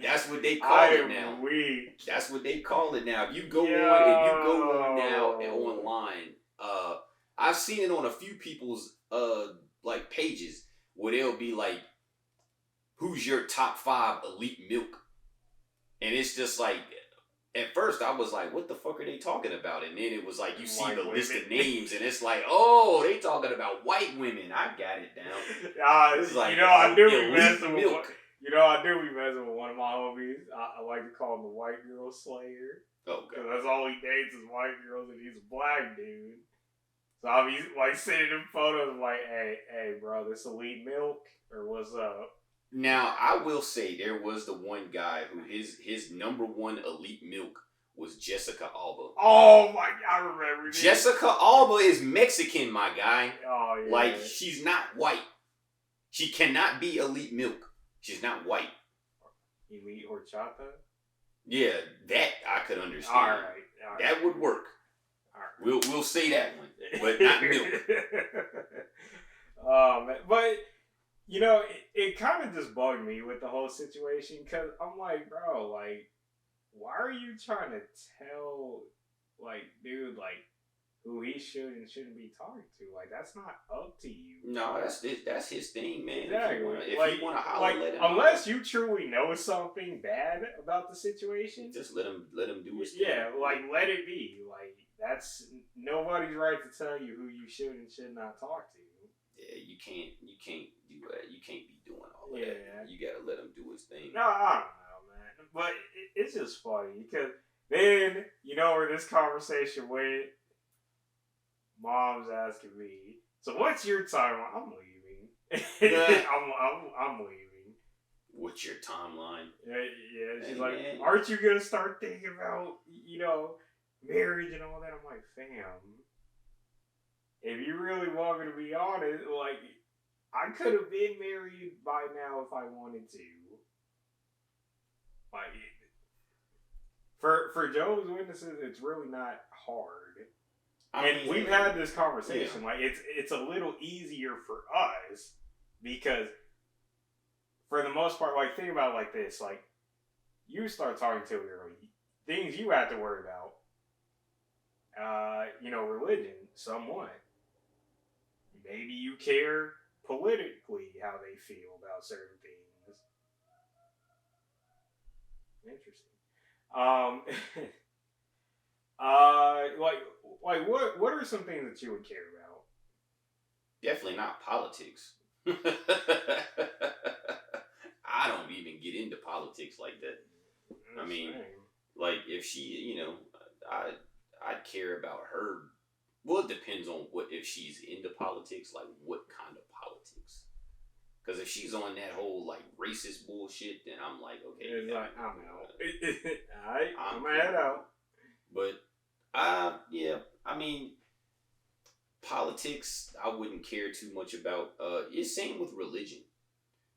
that's what they call it now. Weak. That's what they call it now. If you go on now and online, I've seen it on a few people's like pages where they'll be like, "Who's your top 5 elite milk?" And it's just like, at first I was like, what the fuck are they talking about? And then it was like, you see the list of names and it's like, oh, they talking about white women. I got it down. It's like, I do be messing with one of my homies. I like to call him the white girl slayer. Oh, God. Because that's all he dates is white girls and he's a black dude. So I'll be like sending him photos like, hey, bro, this elite milk or what's up? Now, I will say there was the one guy who his number one elite milk was Jessica Alba. Oh my God, I remember this. Jessica Alba is Mexican, my guy. Oh yeah. Like, she's not white. She cannot be elite milk. She's not white. Elite horchata? Yeah, that I could understand. All right. That would work. All right. We'll say that one, but not milk. But you know, it kind of just bugged me with the whole situation because I'm like, bro, like, why are you trying to tell, like, dude, like, who he should and shouldn't be talking to? Like, that's not up to you. No, that's his thing, man. Exactly. If you want to holler, let him. Unless you truly know something bad about the situation, just let him do his thing. Yeah, like, let it be. Like, that's nobody's right to tell you who you should and should not talk to. Yeah, you can't do that. You can't be doing all of that. You gotta let him do his thing. No, I don't know, man. But it's just funny because then you know where this conversation went. Mom's asking me, "So what's your timeline?" I'm leaving. I'm leaving. What's your timeline? Yeah. She's like, man, aren't you gonna start thinking about marriage and all that? I'm like, fam. If you really want me to be honest, like, I could have been married by now if I wanted to. Like, for Jehovah's Witnesses, it's really not hard. And we've had this conversation. Yeah. Like, it's a little easier for us because, for the most part, like, think about it like this. Like, you start talking to a girl, things you have to worry about. Religion, somewhat. Maybe you care politically how they feel about certain things. Interesting. Like what are some things that you would care about? Definitely not politics. I don't even get into politics like that. I mean, like if she, I'd care about her. Well, it depends on if she's into politics, like what kind of politics. Because if she's on that whole like racist bullshit, then I'm like, okay, it's like, I'm out. Alright, I'm my head out. But I mean, politics I wouldn't care too much about. It's same with religion.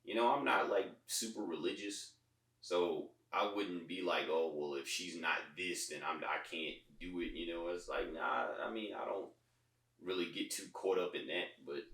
I'm not like super religious, so I wouldn't be like, oh well, if she's not this, then I can't do it. It's like, nah. I mean, I don't really get too caught up in that, but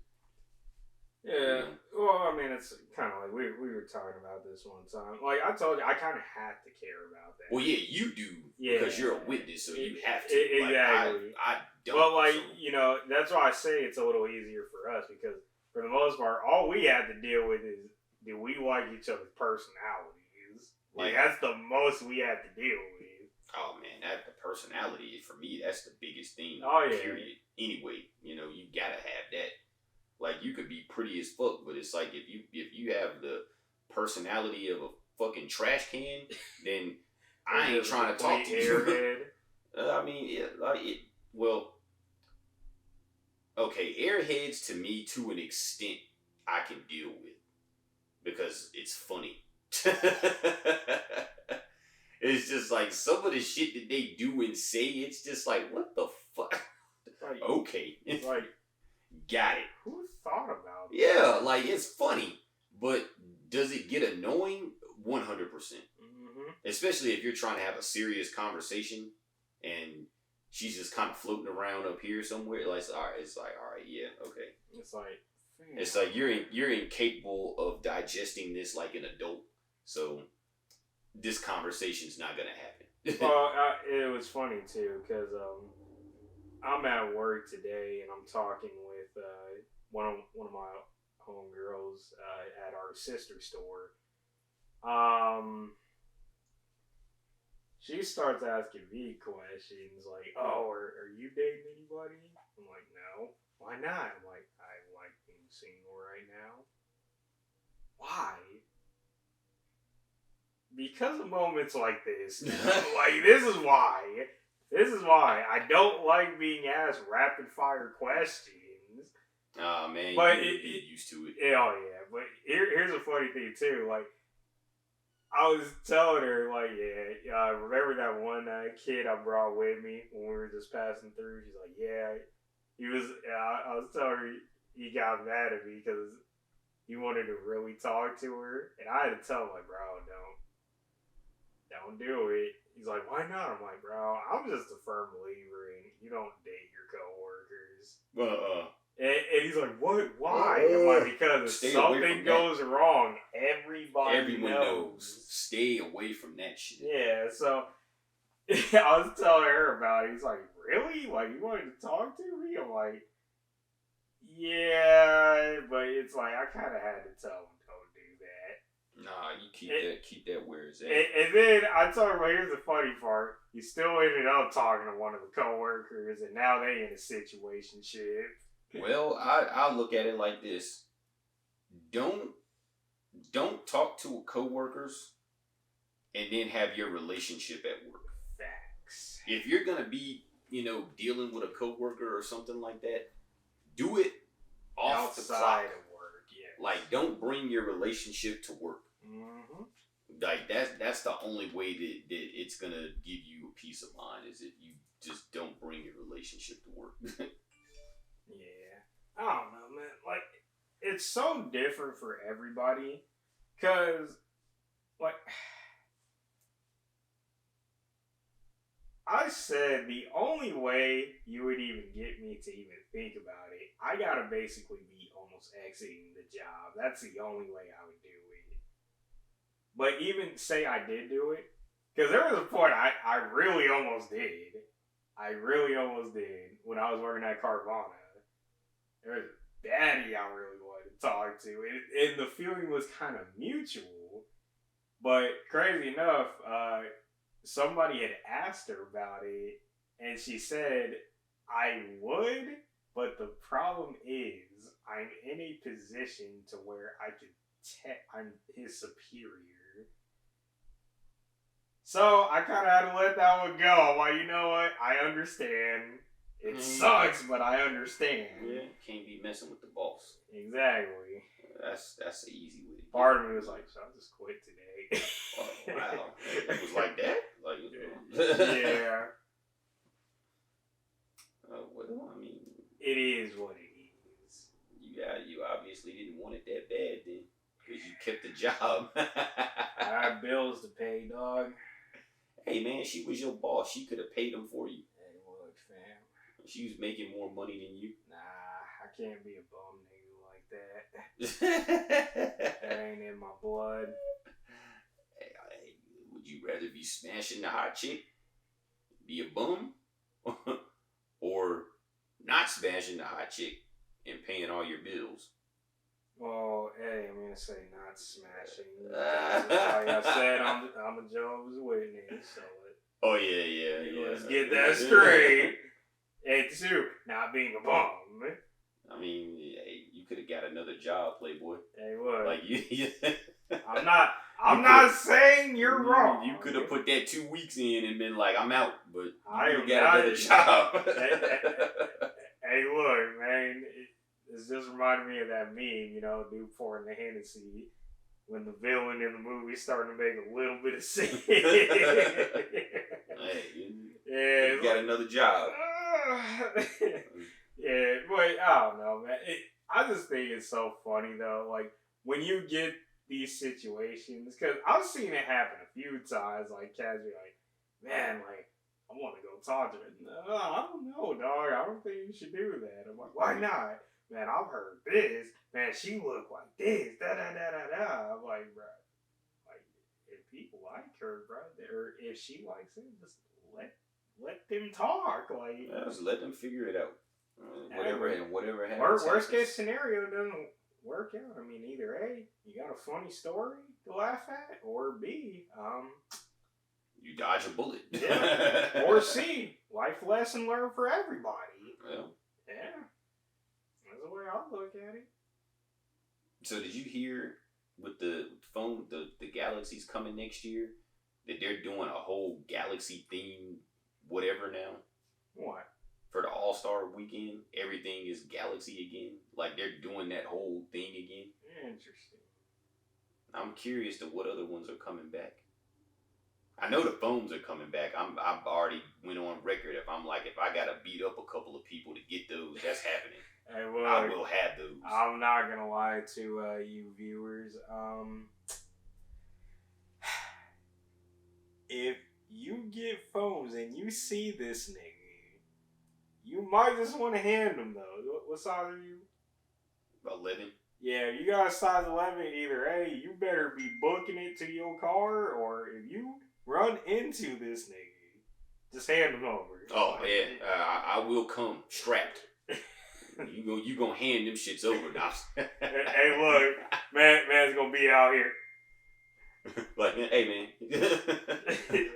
yeah. Well, I mean, it's kind of like we were talking about this one time. Like I told you, I kind of have to care about that. Well, yeah, you do because you're a witness, so you have to. Exactly. I don't. Well, that's why I say it's a little easier for us because for the most part, all we have to deal with is do we like each other's personalities. Like that's the most we have to deal with. Oh man, that the personality for me, that's the biggest thing. Oh yeah. Period. Anyway, you gotta have that. Like you could be pretty as fuck, but it's like if you have the personality of fucking trash can, then I ain't trying to talk to you. Airhead. I mean, well, okay, airheads to me to an extent I can deal with because it's funny. It's just like some of the shit that they do and say, it's just like, what the fuck? Like, okay. It's like, got it. Who thought about that? Yeah, like it's funny, but does it get annoying? 100%. Mm-hmm. Especially if you're trying to have a serious conversation and she's just kind of floating around up here somewhere. Like, all right, yeah, okay. It's like you're incapable of digesting this like an adult, so this conversation's not gonna happen. Well, it was funny too because I'm at work today and I'm talking with one of my homegirls at our sister store. She starts asking me questions like, "Oh, are you dating anybody?" I'm like, "No." "Why not?" I'm like, "I like being single right now." "Why?" Because of moments like this. Like, this is why. This is why I don't like being asked rapid fire questions. Oh man, but you get used to it. Oh yeah, but here's a funny thing too. Like, I was telling her, like, yeah, remember that one kid I brought with me when we were just passing through? She's like, yeah, he was. I was telling her he got mad at me because he wanted to really talk to her, and I had to tell him, like, bro, don't do it. He's like, why not? I'm like, bro, I'm just a firm believer in you don't date your coworkers. And he's like, what? Why? I'm like, because if something goes wrong, everyone knows. Stay away from that shit. Yeah, so I was telling her about it. He's like, really? Like, you wanted to talk to me? I'm like, yeah, but it's like, I kind of had to tell him, don't do that. Nah, you keep that where it's at. And then I told him, well, here's the funny part. He still ended up talking to one of the coworkers, and now they in a situationship. Well, I look at it like this. Don't talk to coworkers and then have your relationship at work. Facts. If you're gonna be, dealing with a coworker or something like that, do it off the clock. Of work, yeah. Like, don't bring your relationship to work. Mm-hmm. Like that's the only way that it's gonna give you a peace of mind is if you just don't bring your relationship to work. Yeah, I don't know, man. Like, it's so different for everybody, cause like I said, the only way you would even get me to even think about it, I gotta basically be almost exiting the job. That's the only way I would do it. But even say I did do it, because there was a point I really almost did. I really almost did when I was working at Carvana. There was a baddie I really wanted to talk to, and the feeling was kind of mutual. But crazy enough, somebody had asked her about it, and she said, I would, but the problem is I'm in a position to where I'm his superior. So I kind of had to let that one go. I'm like, you know what? I understand. It sucks, but I understand. Yeah, can't be messing with the boss. Exactly. That's the easy way. Part of me was like, so I'll just quit today. Oh, wow. It was like that? Like, yeah. Well, I mean, it is what it is. You obviously didn't want it that bad then, because you kept the job. I have bills to pay, dog. Hey man, she was your boss. She could have paid them for you. Hey, look, fam. She was making more money than you. Nah, I can't be a bum nigga like that. That ain't in my blood. Hey, would you rather be smashing the hot chick, be a bum, or not smashing the hot chick and paying all your bills? Well, hey, I'm gonna say not smashing. Like I said, I'm a Jehovah's Witness, so oh yeah. Let's get that straight. And two, not being a bum. I mean, hey, you could have got another job, Playboy. Hey, what? Like you I'm not saying you're wrong. You could have put that 2 weeks in and been like, I'm out, but you got another job. Hey, look, man. It's just reminded me of that meme, dude pouring the Hennessy when the villain in the movie starting to make a little bit of sense. You got another job. Yeah, but I don't know, man. I just think it's so funny, though. Like, when you get these situations, because I've seen it happen a few times, like, cats be like, man, like, I want to go talk to her. No, I don't know, dog. I don't think you should do that. I'm like, why not? Man, I've heard this. Man, she looked like this. Da-da-da-da-da. I'm like, bro, like, if people like her, bro, or if she likes him, just let them talk. Like, just let them figure it out. Whatever happens. Worst case scenario doesn't work out. I mean, either A, you got a funny story to laugh at, or B, you dodge a bullet. Yeah. Or C, life lesson learned for everybody. Well. Yeah. That's the way I look at it. So did you hear with the phone, the Galaxies coming next year, that they're doing a whole Galaxy theme whatever now? What? For the All-Star weekend, everything is Galaxy again. Like, they're doing that whole thing again. Interesting. I'm curious to what other ones are coming back. I know the phones are coming back. I've already went on record. If I gotta beat up a couple of people to get those, that's happening. Hey, look, I will have those. I'm not gonna lie to you viewers. If you get phones and you see this nigga, you might just want to hand them though. What size are you? 11. Yeah, you got a size 11. Either A, you better be booking it to your car, or if you run into this nigga, just hand them over. Oh yeah, I will come strapped. You gonna hand them shits over now. Hey, look, man's gonna be out here. Like, hey man,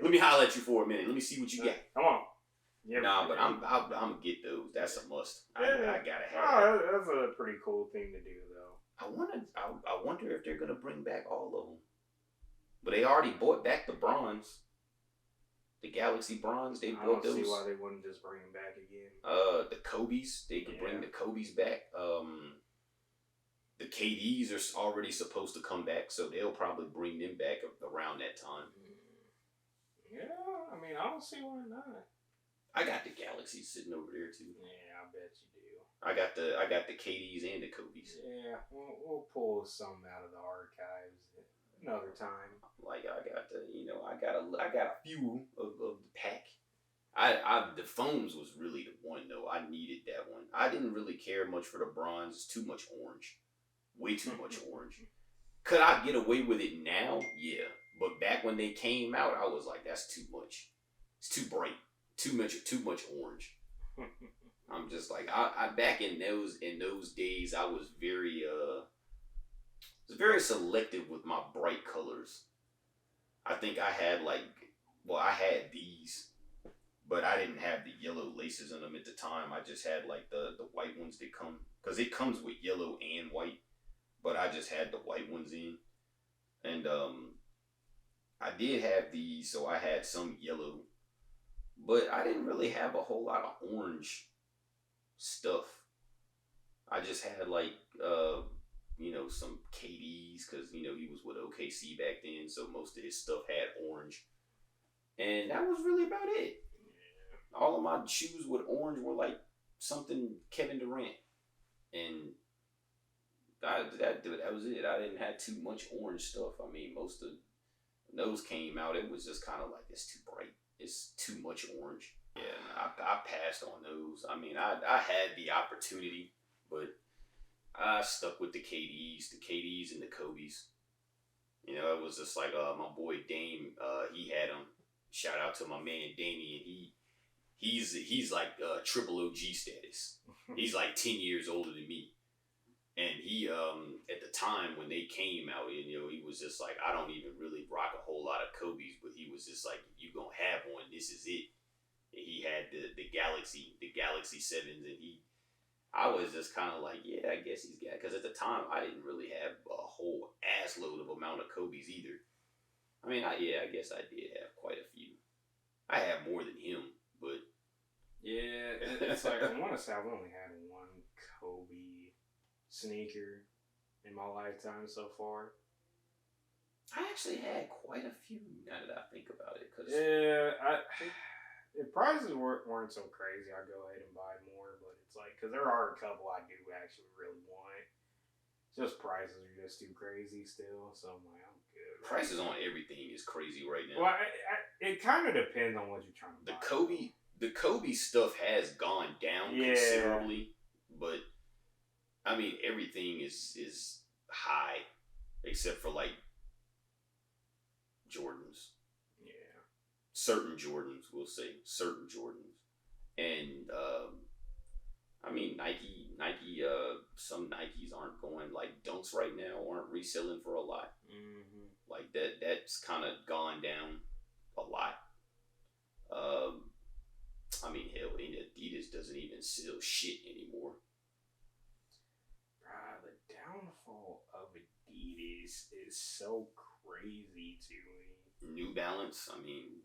let me holler at you for a minute. Let me see what you got. Come on. Yeah, nah, but I'm gonna get those. That's a must. I gotta have. Oh, that's a pretty cool thing to do, though. I wonder if they're gonna bring back all of them. But they already bought back the bronze, the Galaxy bronze. They bought those. I don't see why they wouldn't just bring them back again. The Kobe's, they could bring the Kobe's back. The KDs are already supposed to come back, so they'll probably bring them back around that time. Yeah, I mean, I don't see why not. I got the Galaxy sitting over there too. Yeah, I bet you do. I got the KDs and the Kobe's. Yeah, we'll pull some out of the archives another time. Like I got a few of the pack. The phones was really the one though. I needed that one. I didn't really care much for the bronze. It's too much orange. Way too much orange. Could I get away with it now? Yeah. But back when they came out, I was like, that's too much. It's too bright. Too much orange. I'm just like, I back in those days, I was very selective with my bright colors. I think I had I had these, but I didn't have the yellow laces in them at the time. I just had like the white ones that come, because it comes with yellow and white, but I just had the white ones in. And I did have these, so I had some yellow, but I didn't really have a whole lot of orange stuff. I just had some KDs, because he was with OKC back then, so most of his stuff had orange, and that was really about it. Yeah. All of my shoes with orange were like something Kevin Durant, and that was it. I didn't have too much orange stuff. I mean, most of those came out, it was just kind of like, it's too bright. It's too much orange. Yeah, I passed on those. I mean, I had the opportunity, but I stuck with the KDs and the Kobe's. It was just like my boy Dame. He had them. Shout out to my man Damien. He's like triple OG status. He's like 10 years older than me. And he, at the time when they came out, he was just like, I don't even really rock a whole lot of Kobe's, but he was just like, if you gonna have one, this is it. And he had the Galaxy 7s, and I was just kind of like, yeah, I guess he's got, because at the time I didn't really have a whole ass load of amount of Kobe's either. I mean, I guess I did have quite a few. I have more than him, but yeah, it's like I want to say I've only had one Kobe sneaker in my lifetime so far. I actually had quite a few now that I think about it. Cause if prices weren't so crazy, I'd go ahead and buy more. But it's like, because there are a couple I do actually really want. Just prices are just too crazy still. So I'm like, I'm good. Prices on everything is crazy right now. Well, it kind of depends on what you're trying to buy. The Kobe stuff has gone down considerably. But, I mean, everything is high. Except for, like, Jordans. Yeah. Certain Jordans, we'll say. Certain Jordans. And, I mean, Nike, some Nikes aren't going, like, dunks right now aren't reselling for a lot. Mm-hmm. Like, that's kind of gone down a lot. I mean, hell, Adidas doesn't even sell shit anymore. The downfall of Adidas is so crazy to me. New Balance, I mean,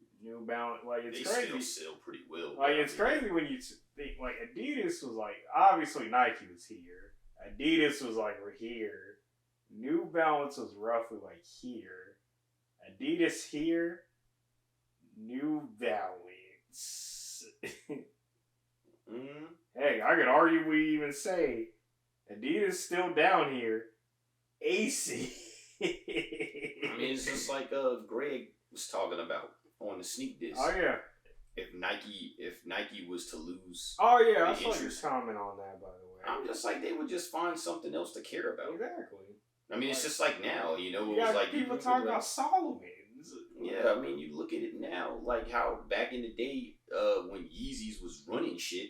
like, it's they crazy. still sell pretty well. Like, it's crazy when you think, like, Adidas was like, obviously Nike was here. Adidas was like, we're here. New Balance was roughly like here. Adidas here. New Balance. Hey, I could argue we even say Adidas still down here. AC. I mean, it's just like Greg was talking about on the sneak disc. Oh yeah. If Nike was to lose, oh yeah, I saw your comment on that, by the way. I'm just like, they would just find something else to care about. Exactly. I mean, it's just like now, you know, You it was got like people talking about Solomons. Yeah, I mean, you look at it now, like how back in the day, when Yeezys was running shit,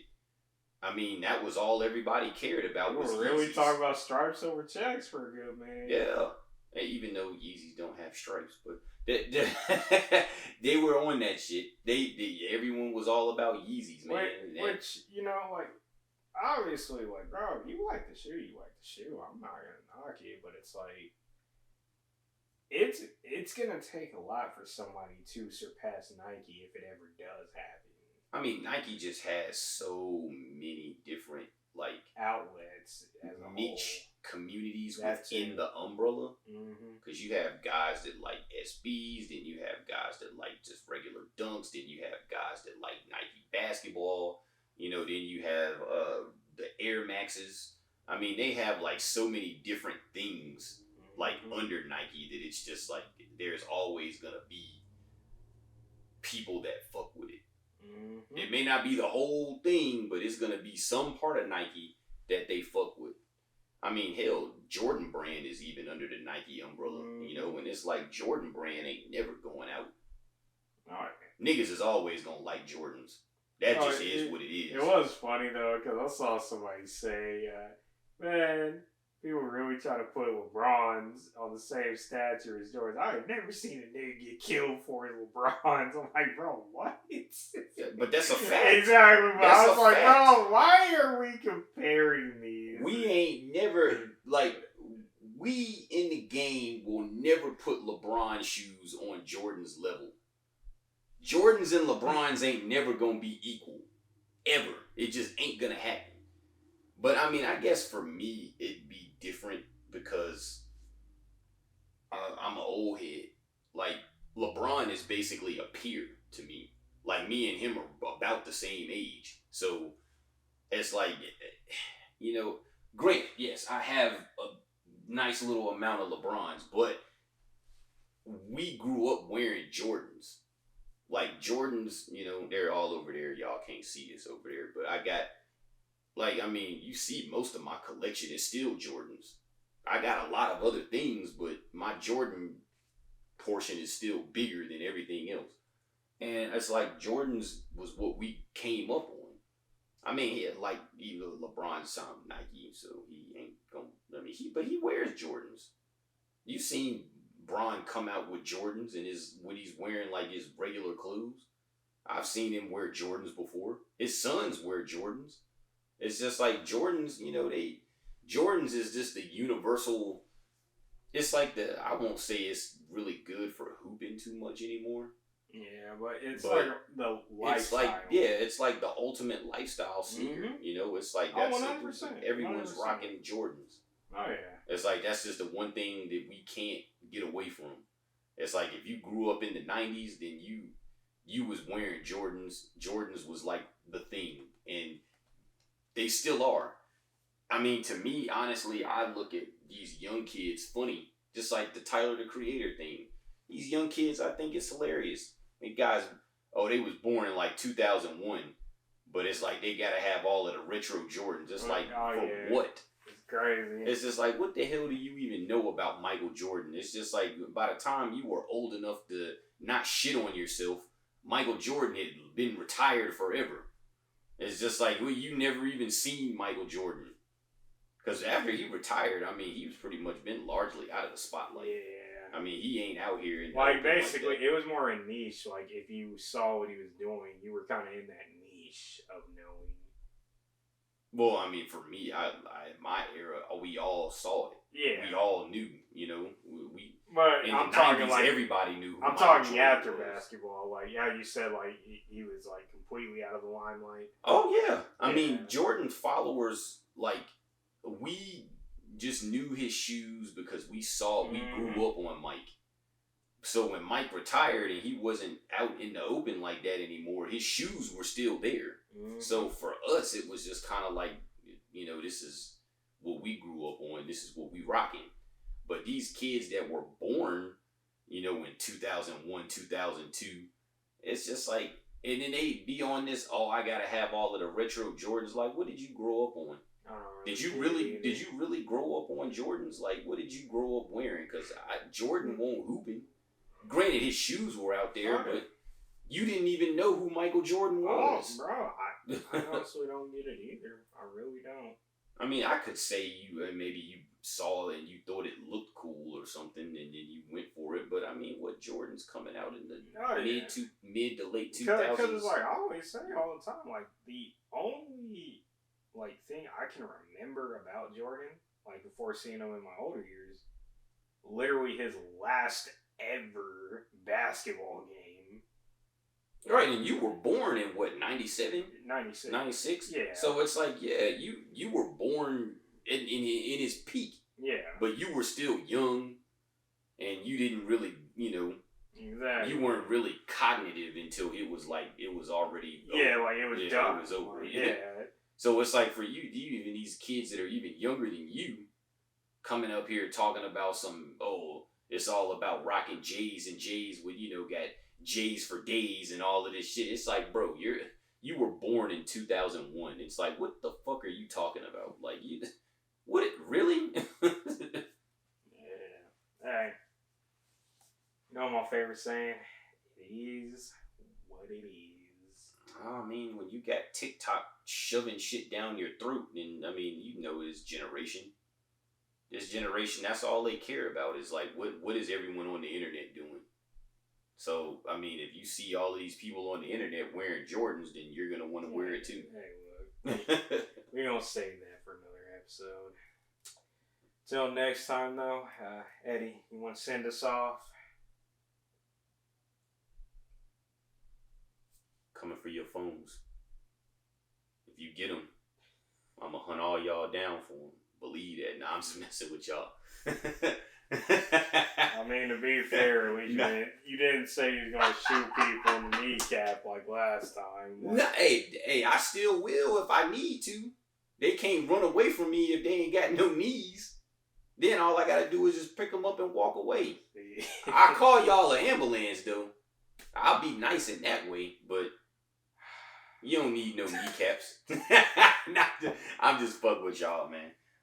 I mean, that was all everybody cared about. We was were really Yeezys. talking about stripes over checks for a good minute. Yeah, even though Yeezys don't have stripes, but they were on that shit. Everyone was all about Yeezys, man. Which, you know, like, obviously, like, bro, you like the shoe, I'm not gonna knock it, but it's like, it's gonna take a lot for somebody to surpass Nike if it ever does happen. I mean, Nike just has so many different, like, outlets as a niche whole. Communities within the umbrella. Because you have guys that like SBs, then you have guys that like just regular dunks, then you have guys that like Nike basketball, you know, then you have the Air Maxes. I mean, they have like so many different things like under Nike that it's just like there's always gonna be people that fuck with it. It may not be the whole thing, but it's gonna be some part of Nike that they fuck with. I mean, hell, Jordan brand is even under the Nike umbrella, you know, and it's like Jordan brand ain't never going out. All right. Niggas is always gonna like Jordans. That just is what it is. It was funny though, because I saw somebody say, man, people really try to put LeBron's on the same stature as Jordan. I have never seen a nigga get killed for his LeBron's. I'm like, bro, what? Yeah, but that's a fact. Exactly. But that's I was like, bro, why are we comparing these? We ain't never, like, we in the game will never put LeBron shoes on Jordan's level. Jordans and LeBron's ain't never gonna be equal. Ever. It just ain't gonna happen. But I mean, I guess for me, it'd be different because I'm an old head. Like, LeBron is basically a peer to me. Like, me and him are about the same age. So, it's like, you know, great, yes, I have a nice little amount of LeBrons, but we grew up wearing Jordans. Like, Jordans, you know, they're all over there. Y'all can't see this over there, but I got, like, I mean, you see most of my collection is still Jordans. I got a lot of other things, but my Jordan portion is still bigger than everything else. And it's like Jordans was what we came up on. I mean, yeah, like, even LeBron signed Nike, so he ain't gonna, I mean, but he wears Jordans. You seen Bron come out with Jordans and what he's wearing, like, his regular clothes. I've seen him wear Jordans before. His sons wear Jordans. It's just like Jordans, you know, Jordans is just the universal, it's like I won't say it's really good for hooping too much anymore. Yeah, but it's like the lifestyle. It's like, it's like the ultimate lifestyle sneaker. You know, it's like that's 100%. Everyone's 100%. rocking Jordans. Oh yeah. It's like that's just the one thing that we can't get away from. It's like if you grew up in the 90s, then you was wearing Jordans. Jordans was like the thing, and they still are. I mean, to me, honestly, I look at these young kids funny, just like the Tyler the Creator thing. These young kids, I think it's hilarious. I mean, guys, they was born in like 2001, but it's like they gotta have all of the retro Jordans. It's like, what? It's crazy. It's just like, what the hell do you even know about Michael Jordan? It's just like, by the time you were old enough to not shit on yourself, Michael Jordan had been retired forever. It's just like, well, you never even seen Michael Jordan. Because after he retired, I mean, he was pretty much been largely out of the spotlight. Yeah. I mean, he ain't out here. Like, basically, it was more a niche. Like, if you saw what he was doing, you were kind of in that niche of knowing. Well, I mean, for me, I my era, we all saw it. Yeah. We all knew, you know. But in I'm the talking 90s, like everybody knew. I'm talking after basketball. Like, yeah, you said like he was like completely out of the limelight. Oh yeah, I mean, Jordan followers, like, we just knew his shoes because we grew up on Mike. So when Mike retired and he wasn't out in the open like that anymore, his shoes were still there. So for us, it was just kind of like, you know, this is what we grew up on. This is what we rocking. But these kids that were born, you know, in 2001, 2002, it's just like, and then they be on this, I gotta have all of the retro Jordans. Like, what did you grow up on? Did you really grow up on Jordans? Like, what did you grow up wearing? Because Jordan won't hooping. Granted, his shoes were out there, but you didn't even know who Michael Jordan was. Oh, bro, I honestly don't get it either. I really don't. I mean, I could say maybe you saw it and you thought it looked cool or something, and then you went for it. But I mean, what Jordan's coming out in the mid to late 2000s? Because it's like I always say all the time, like the only like thing I can remember about Jordan, like before seeing him in my older years, literally his last ever basketball game. Right, and you were born in what, 97? 96. 96? Yeah. So it's like, yeah, you were born in his peak. Yeah. But you were still young, and you didn't really, you know, exactly. You weren't really cognitive until it was already over. Yeah, like it was done. It was over. Like, yeah. So it's like for you, even these kids that are even younger than you, coming up here talking about it's all about rocking J's and J's with, you know, got J's for days and all of this shit. It's like, bro, you were born in 2001. It's like, what the fuck are you talking about? Like, really? Yeah. Hey. You know my favorite saying? It is what it is. I mean, when you got TikTok shoving shit down your throat, then, I mean, you know this generation. This generation, that's all they care about is like, what is everyone on the internet doing? So, I mean, if you see all of these people on the internet wearing Jordans, then you're going to want to wear it too. Hey, look. We're going to save that for another episode. Till next time, though, Eddie, you want to send us off? Coming for your phones. If you get them, I'm going to hunt all y'all down for them. Believe that. Nah, I'm just messing with y'all. I mean, to be fair, at least you didn't say you was going to shoot people in the kneecap like last time. No, hey, I still will if I need to. They can't run away from me if they ain't got no knees. Then all I got to do is just pick them up and walk away. I'll call y'all an ambulance, though. I'll be nice in that way, but you don't need no kneecaps. I'm just fucking with y'all, man.